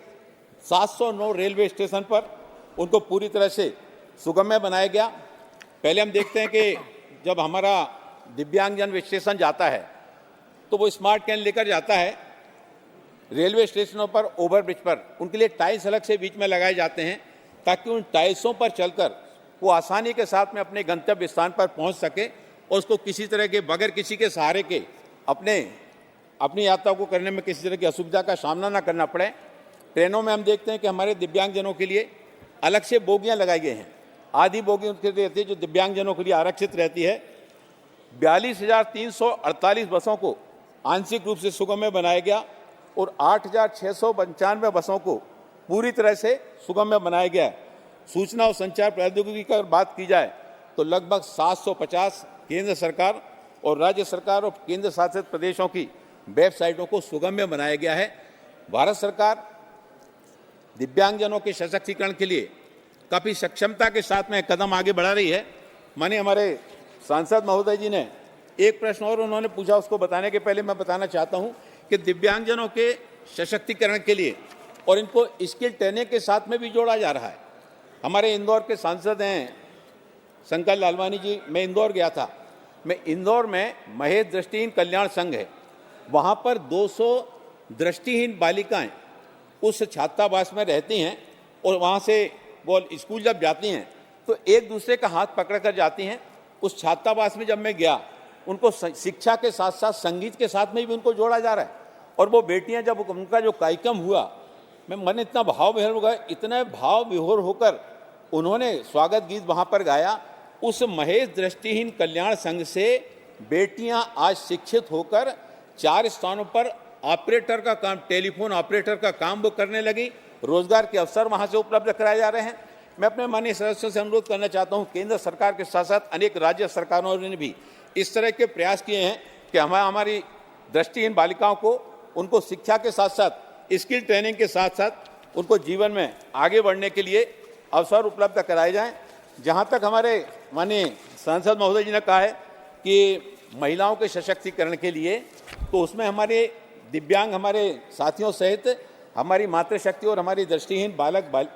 709 रेलवे स्टेशन पर उनको पूरी तरह से सुगम्य बनाया गया। पहले हम देखते हैं कि जब हमारा दिव्यांगजन स्टेशन जाता है तो वो स्मार्ट कैन लेकर जाता है। रेलवे स्टेशनों पर, ओवरब्रिज पर उनके लिए टाइल्स अलग से बीच में लगाए जाते हैं, ताकि उन टाइल्सों पर चलकर वो आसानी के साथ में अपने गंतव्य स्थान पर पहुंच सके, और उसको किसी तरह के बगैर किसी के सहारे के अपनी यात्रा को करने में किसी तरह की असुविधा का सामना ना करना पड़े। ट्रेनों में हम देखते हैं कि हमारे दिव्यांगजनों के लिए अलग से बोगियां लगाई गई हैं। आधी बोगी उनके लिए रहती है जो दिव्यांगजनों के लिए आरक्षित रहती है। 42,348 बसों को आंशिक रूप से सुगम्य बनाया गया और 8,695 बसों को पूरी तरह से सुगम्य बनाया गया है। सूचना और संचार प्रौद्योगिकी की अगर बात की जाए तो लगभग 750 केंद्र सरकार और राज्य सरकार और केंद्र शासित प्रदेशों की वेबसाइटों को सुगम्य बनाया गया है। भारत सरकार दिव्यांगजनों के सशक्तिकरण के लिए काफ़ी सक्षमता के साथ में कदम आगे बढ़ा रही है। माननीय हमारे सांसद महोदय जी ने एक प्रश्न और उन्होंने पूछा, उसको बताने के पहले मैं बताना चाहता हूं कि दिव्यांगजनों के सशक्तिकरण के लिए और इनको स्किल ट्रेनिंग के साथ में भी जोड़ा जा रहा है। हमारे इंदौर के सांसद हैं शंकर लालवानी जी, मैं इंदौर गया था। मैं इंदौर में महेश दृष्टिहीन कल्याण संघ है, वहाँ पर 200 दृष्टिहीन बालिकाएं उस छात्रावास में रहती हैं और वहाँ से वो स्कूल जब जाती हैं तो एक दूसरे का हाथ पकड़ कर जाती हैं। उस छात्रावास में जब मैं गया, उनको शिक्षा के साथ साथ संगीत के साथ में भी उनको जोड़ा जा रहा है। और वो बेटियां जब उनका जो कार्यक्रम हुआ, मैं मन इतना भाव विभोर हो गया, इतने भाव विभोर होकर उन्होंने स्वागत गीत वहाँ पर गाया। उस महेश दृष्टिहीन कल्याण संघ से बेटियां आज शिक्षित होकर 4 स्थानों पर ऑपरेटर का काम, टेलीफोन ऑपरेटर का काम वो करने लगी। रोजगार के अवसर वहां से उपलब्ध कराए जा रहे हैं। मैं अपने माननीय सदस्यों से अनुरोध करना चाहता हूं, केंद्र सरकार के साथ साथ अनेक राज्य सरकारों ने भी इस तरह के प्रयास किए हैं कि हमारी दृष्टिहीन बालिकाओं को उनको शिक्षा के साथ साथ स्किल ट्रेनिंग के साथ साथ उनको जीवन में आगे बढ़ने के लिए अवसर उपलब्ध कराए जाएं। जहां तक हमारे माननीय सांसद महोदय जी ने कहा है कि महिलाओं के सशक्तिकरण के लिए, तो उसमें हमारे दिव्यांग हमारे साथियों सहित हमारी मातृशक्ति और हमारी दृष्टिहीन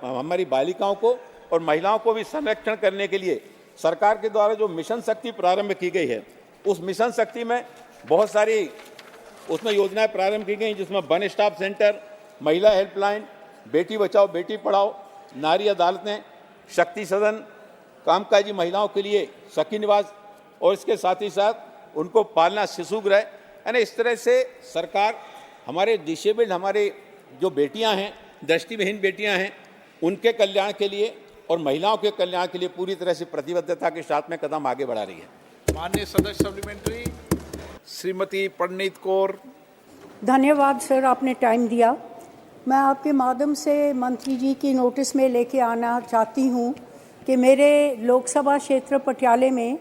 हमारी बालिकाओं को और महिलाओं को भी संरक्षण करने के लिए सरकार के द्वारा जो मिशन शक्ति प्रारंभ की गई है, उस मिशन शक्ति में बहुत सारी उसमें योजनाएं प्रारंभ की गई, जिसमें वन स्टॉप सेंटर, महिला हेल्पलाइन, बेटी बचाओ बेटी पढ़ाओ, नारी अदालतें, शक्ति सदन, कामकाजी महिलाओं के लिए सखी निवास और इसके साथ ही साथ उनको पालना शिशु गृह, यानी इस तरह से सरकार हमारे डिसेबल्ड हमारे जो बेटियां हैं, दृष्टिविहीन बेटियां हैं, उनके कल्याण के लिए और महिलाओं के कल्याण के लिए पूरी तरह से प्रतिबद्धता के साथ में कदम आगे बढ़ा रही है। माननीय सदस्य सप्लीमेंट्री श्रीमती पंडित कौर। धन्यवाद सर, आपने टाइम दिया। मैं आपके माध्यम से मंत्री जी की नोटिस में लेके आना चाहती हूँ कि मेरे लोकसभा क्षेत्र पटियाले में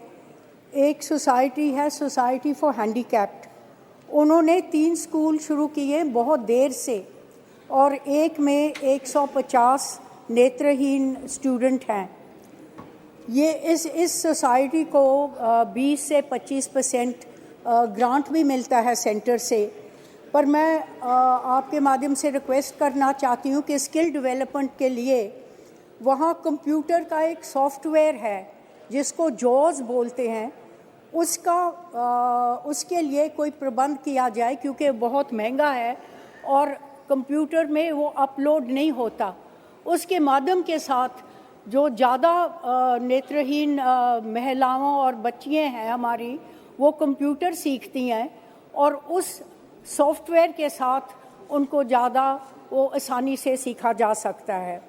एक सोसाइटी है, सोसाइटी फॉर हैंडीकैप्ड। उन्होंने 3 स्कूल शुरू किए बहुत देर से और एक में 150 नेत्रहीन स्टूडेंट हैं। ये इस सोसाइटी को 20 से 25% ग्रांट भी मिलता है सेंटर से। पर मैं आपके माध्यम से रिक्वेस्ट करना चाहती हूँ कि स्किल डेवलपमेंट के लिए वहाँ कंप्यूटर का एक सॉफ्टवेयर है जिसको जॉज बोलते हैं, उसके लिए कोई प्रबंध किया जाए, क्योंकि बहुत महंगा है और कंप्यूटर में वो अपलोड नहीं होता। उसके माध्यम के साथ जो ज़्यादा नेत्रहीन महिलाओं और बच्चियाँ हैं हमारी, वो कंप्यूटर सीखती हैं और उस सॉफ्टवेयर के साथ उनको ज़्यादा वो आसानी से सीखा जा सकता है।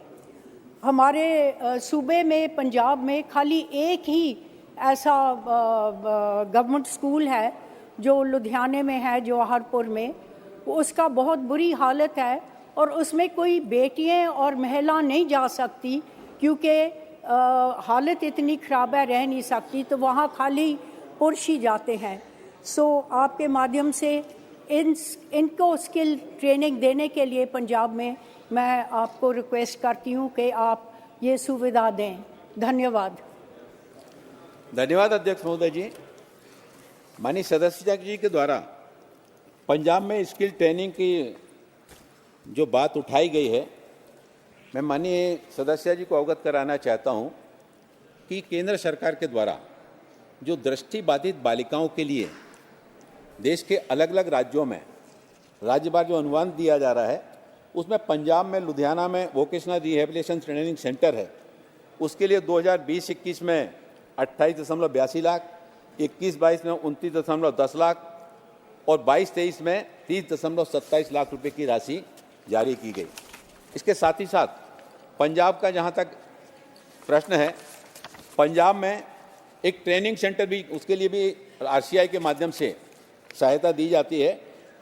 हमारे सूबे में पंजाब में खाली एक ही ऐसा गवर्नमेंट स्कूल है जो लुधियाने में है, जवाहरपुर में। उसका बहुत बुरी हालत है और उसमें कोई बेटियां और महिला नहीं जा सकती क्योंकि हालत इतनी ख़राब है, रह नहीं सकती, तो वहाँ खाली पुरुष ही जाते हैं। सो आपके माध्यम से इनको स्किल ट्रेनिंग देने के लिए पंजाब में मैं आपको रिक्वेस्ट करती हूँ कि आप ये सुविधा दें। धन्यवाद। धन्यवाद अध्यक्ष महोदय जी। माननीय सदस्य जी के द्वारा पंजाब में स्किल ट्रेनिंग की जो बात उठाई गई है, मैं माननीय सदस्य जी को अवगत कराना चाहता हूं कि केंद्र सरकार के द्वारा जो दृष्टिबाधित बालिकाओं के लिए देश के अलग अलग राज्यों में राज्यवार जो अनुदान दिया जा रहा है, उसमें पंजाब में लुधियाना में वोकेशनल रिहेबिलिटेशन ट्रेनिंग सेंटर है। उसके लिए 2020-21 में 28.82 लाख, 21-22 में 29.10 लाख और 22-23 में 30.27 लाख रुपए की राशि जारी की गई। इसके साथ ही साथ पंजाब का जहां तक प्रश्न है, पंजाब में एक ट्रेनिंग सेंटर भी, उसके लिए भी RCI के माध्यम से सहायता दी जाती है।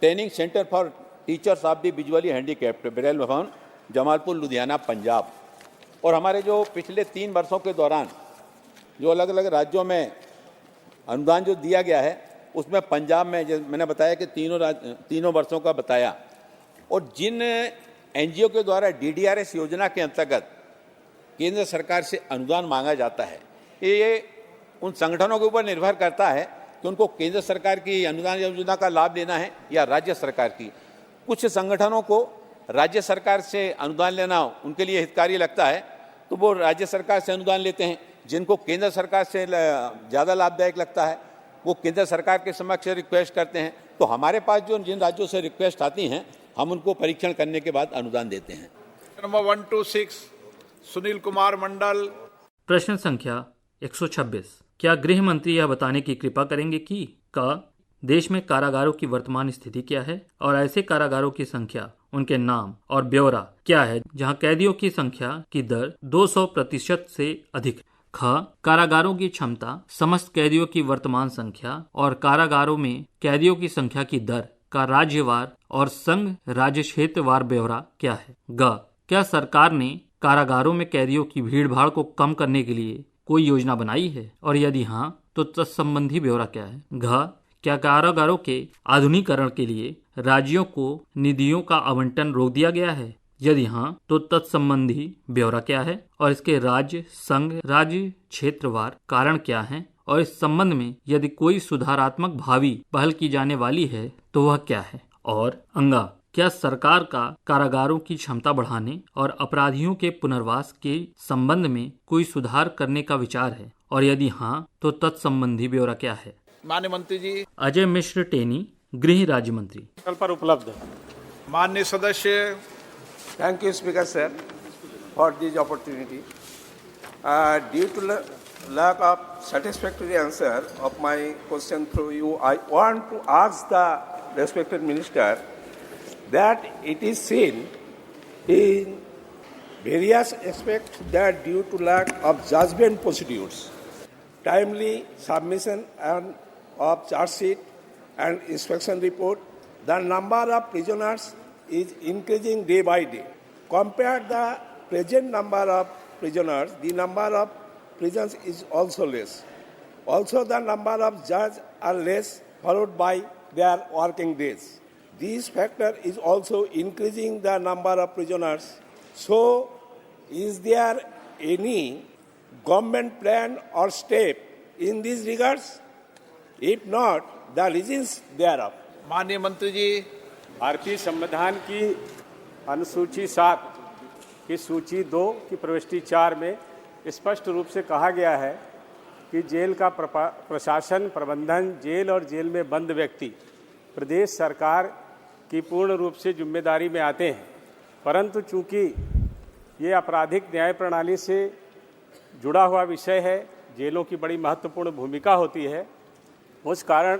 Training centre for teachers of the visually handicapped, Braille भवन, जमालपुर, लुधियाना, पंजाब। और हमारे जो पिछले 3 वर्षों के दौरान जो अलग अलग राज्यों में अनुदान जो दिया गया है, उसमें पंजाब में मैंने बताया कि तीनों वर्षों का बताया। और जिन NGO के द्वारा DDRS योजना के अंतर्गत केंद्र सरकार से अनुदान मांगा जाता है, ये उन संगठनों के ऊपर निर्भर करता है कि उनको केंद्र सरकार की अनुदान योजना का लाभ लेना है या राज्य सरकार की। कुछ संगठनों को राज्य सरकार से अनुदान लेना उनके लिए हितकारी लगता है, तो वो राज्य सरकार से अनुदान लेते हैं। जिनको केंद्र सरकार से ज़्यादा लाभदायक लगता है, वो केंद्र सरकार के समक्ष रिक्वेस्ट करते हैं। तो हमारे पास जो जिन राज्यों से रिक्वेस्ट आती हैं, हम उनको परीक्षण करने के बाद अनुदान देते हैं। नंबर 126 सुनील कुमार मंडल। प्रश्न संख्या 126, क्या गृह मंत्री यह बताने की कृपा करेंगे कि क देश में कारागारों की वर्तमान स्थिति क्या है और ऐसे कारागारों की संख्या, उनके नाम और ब्यौरा क्या है जहां कैदियों की संख्या की दर 200% से अधिक। ख कारागारों की क्षमता, समस्त कैदियों की वर्तमान संख्या और कारागारों में कैदियों की संख्या की दर का राज्यवार और संघ राज्य क्षेत्रवार ब्यौरा क्या है। ग क्या सरकार ने कारागारों में कैदियों की भीड़भाड़ को कम करने के लिए कोई योजना बनाई है और यदि हाँ तो तत्संबंधी ब्यौरा क्या है। घ क्या कारागारों के आधुनिकीकरण के लिए राज्यों को निधियों का आवंटन रोक दिया गया है, यदि हाँ तो तत्संबंधी ब्यौरा क्या है और इसके राज्य संघ राज्य क्षेत्रवार कारण क्या है और इस संबंध में यदि कोई सुधारात्मक भावी पहल की जाने वाली है तो वह क्या है। और अंगा क्या सरकार का कारागारों की क्षमता बढ़ाने और अपराधियों के पुनर्वास के संबंध में कोई सुधार करने का विचार है और यदि हाँ तो तत्संबंधी ब्यौरा क्या है। माननीय मंत्री जी। अजय मिश्र टेनी, गृह राज्य मंत्री। कल पर उपलब्ध है। माननीय सदस्य। Thank you speaker sir for this opportunity. Due to lack of satisfactory answer of my question through you, I want to ask the respected minister that it is seen in various aspects that due to lack of judgment procedures, timely submission of charge sheet and inspection report, the number of prisoners is increasing day by day. Compare the present number of prisoners, the number of prisons is also less. Also, the number of judges are less, followed by their working days. This factor is also increasing the number of prisoners. So, is there any government plan or step in these regards? If not, the reasons thereof. माननीय मंत्री जी। भारतीय संविधान की अनुसूची 7 की सूची 2 की प्रविष्टि 4 में स्पष्ट रूप से कहा गया है कि जेल का प्रशासन प्रबंधन जेल और जेल में बंद व्यक्ति प्रदेश सरकार की पूर्ण रूप से जिम्मेदारी में आते हैं, परंतु चूंकि ये आपराधिक न्याय प्रणाली से जुड़ा हुआ विषय है, जेलों की बड़ी महत्वपूर्ण भूमिका होती है, उस कारण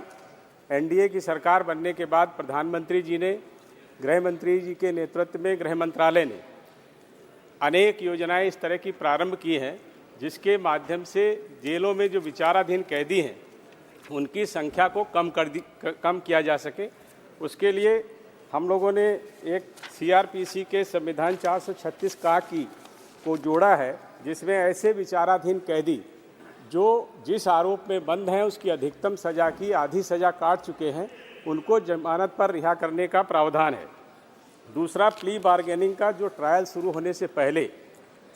एनडीए की सरकार बनने के बाद प्रधानमंत्री जी ने गृह मंत्री जी के नेतृत्व में गृह मंत्रालय ने अनेक योजनाएं इस तरह की प्रारंभ की हैं जिसके माध्यम से जेलों में जो विचाराधीन कैदी हैं उनकी संख्या को कम किया जा सके। उसके लिए हम लोगों ने एक सीआरपीसी के संविधान 436 का को जोड़ा है, जिसमें ऐसे विचाराधीन कैदी जो जिस आरोप में बंद हैं उसकी अधिकतम सजा की आधी सजा काट चुके हैं, उनको जमानत पर रिहा करने का प्रावधान है। दूसरा, प्ली बार्गेनिंग का जो ट्रायल शुरू होने से पहले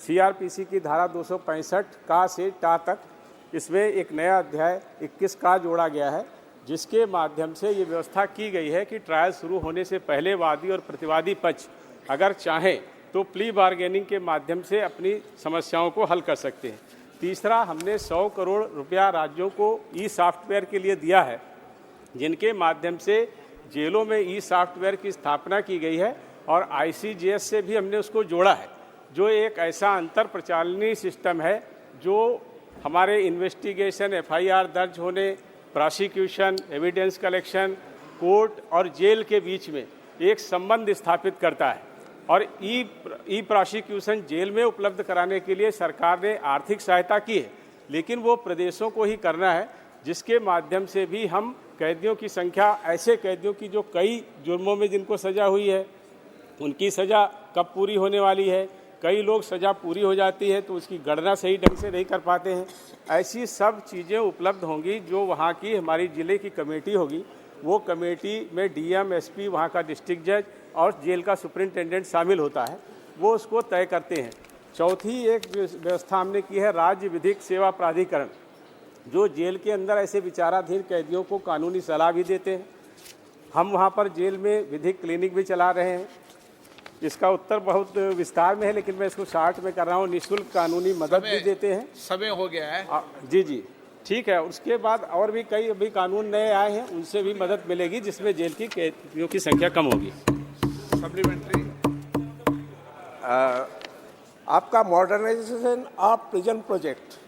सीआरपीसी की धारा 265 का से टा तक इसमें एक नया अध्याय 21 का जोड़ा गया है, जिसके माध्यम से ये व्यवस्था की गई है कि ट्रायल शुरू होने से पहले वादी और प्रतिवादी पक्ष अगर चाहें तो प्ली बार्गेनिंग के माध्यम से अपनी समस्याओं को हल कर सकते हैं। तीसरा, हमने 100 करोड़ रुपया राज्यों को ई सॉफ्टवेयर के लिए दिया है, जिनके माध्यम से जेलों में ई सॉफ्टवेयर की स्थापना की गई है और आईसीजेएस से भी हमने उसको जोड़ा है, जो एक ऐसा अंतर प्रचालनी सिस्टम है जो हमारे इन्वेस्टिगेशन, एफआईआर दर्ज होने, प्रोसिक्यूशन, एविडेंस कलेक्शन, कोर्ट और जेल के बीच में एक संबंध स्थापित करता है। और ई प्रोसिक्यूशन जेल में उपलब्ध कराने के लिए सरकार ने आर्थिक सहायता की है, लेकिन वो प्रदेशों को ही करना है, जिसके माध्यम से भी हम कैदियों की संख्या, ऐसे कैदियों की जो कई जुर्मों में जिनको सज़ा हुई है, उनकी सज़ा कब पूरी होने वाली है, कई लोग सज़ा पूरी हो जाती है तो उसकी गणना सही ढंग से नहीं कर पाते हैं, ऐसी सब चीज़ें उपलब्ध होंगी। जो वहाँ की हमारी ज़िले की कमेटी होगी, वो कमेटी में डीएम, एसपी, वहाँ का डिस्ट्रिक्ट जज और जेल का सुपरिंटेंडेंट शामिल होता है, वो उसको तय करते हैं। चौथी एक व्यवस्था हमने की है राज्य विधिक सेवा प्राधिकरण, जो जेल के अंदर ऐसे विचाराधीन कैदियों को कानूनी सलाह भी देते हैं। हम वहाँ पर जेल में विधिक क्लिनिक भी चला रहे हैं। इसका उत्तर बहुत विस्तार में है, लेकिन मैं इसको शार्ट में कर रहा हूँ। निःशुल्क कानूनी मदद भी देते हैं। समय हो गया है। जी जी, ठीक है। उसके बाद और भी कई अभी कानून नए आए हैं, उनसे भी मदद मिलेगी, जिसमें जेल की कैदियों की संख्या कम होगी। सप्लीमेंट्री। आपका modernisation of prison project,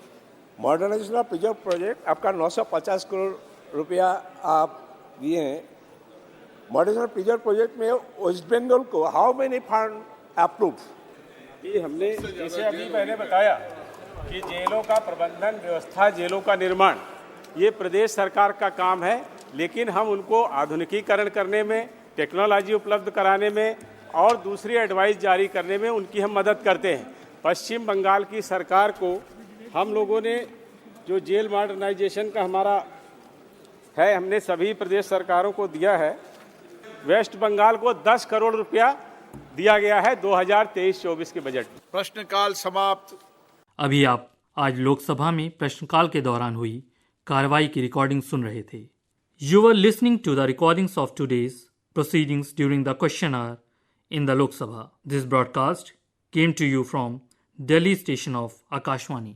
modernisation of prison project आपका 950 करोड़ रुपया आप दिए हैं। मॉडर्नाइजेशन ऑफ प्रिजन प्रोजेक्ट में वेस्ट बंगाल को हाउ मेनी फंड अप्रूव? ये हमने, जैसे अभी मैंने बताया कि जेलों का प्रबंधन, व्यवस्था, जेलों का निर्माण, ये प्रदेश सरकार का काम है, लेकिन हम उनको आधुनिकीकरण करने में, टेक्नोलॉजी उपलब्ध कराने में और दूसरी एडवाइस जारी करने में उनकी हम मदद करते हैं। पश्चिम बंगाल की सरकार को हम लोगों ने जो जेल मॉडर्नाइजेशन का हमारा है, हमने सभी प्रदेश सरकारों को दिया है। वेस्ट बंगाल को 10 करोड़ रुपया दिया गया है 2023-24 के बजट में। प्रश्नकाल समाप्त। अभी आप आज लोकसभा में प्रश्नकाल के दौरान हुई कार्रवाई की रिकॉर्डिंग सुन रहे थे। You are listening to the recordings of today's proceedings during the question hour in the Lok Sabha. This broadcast came to you from Delhi station of Akashvani.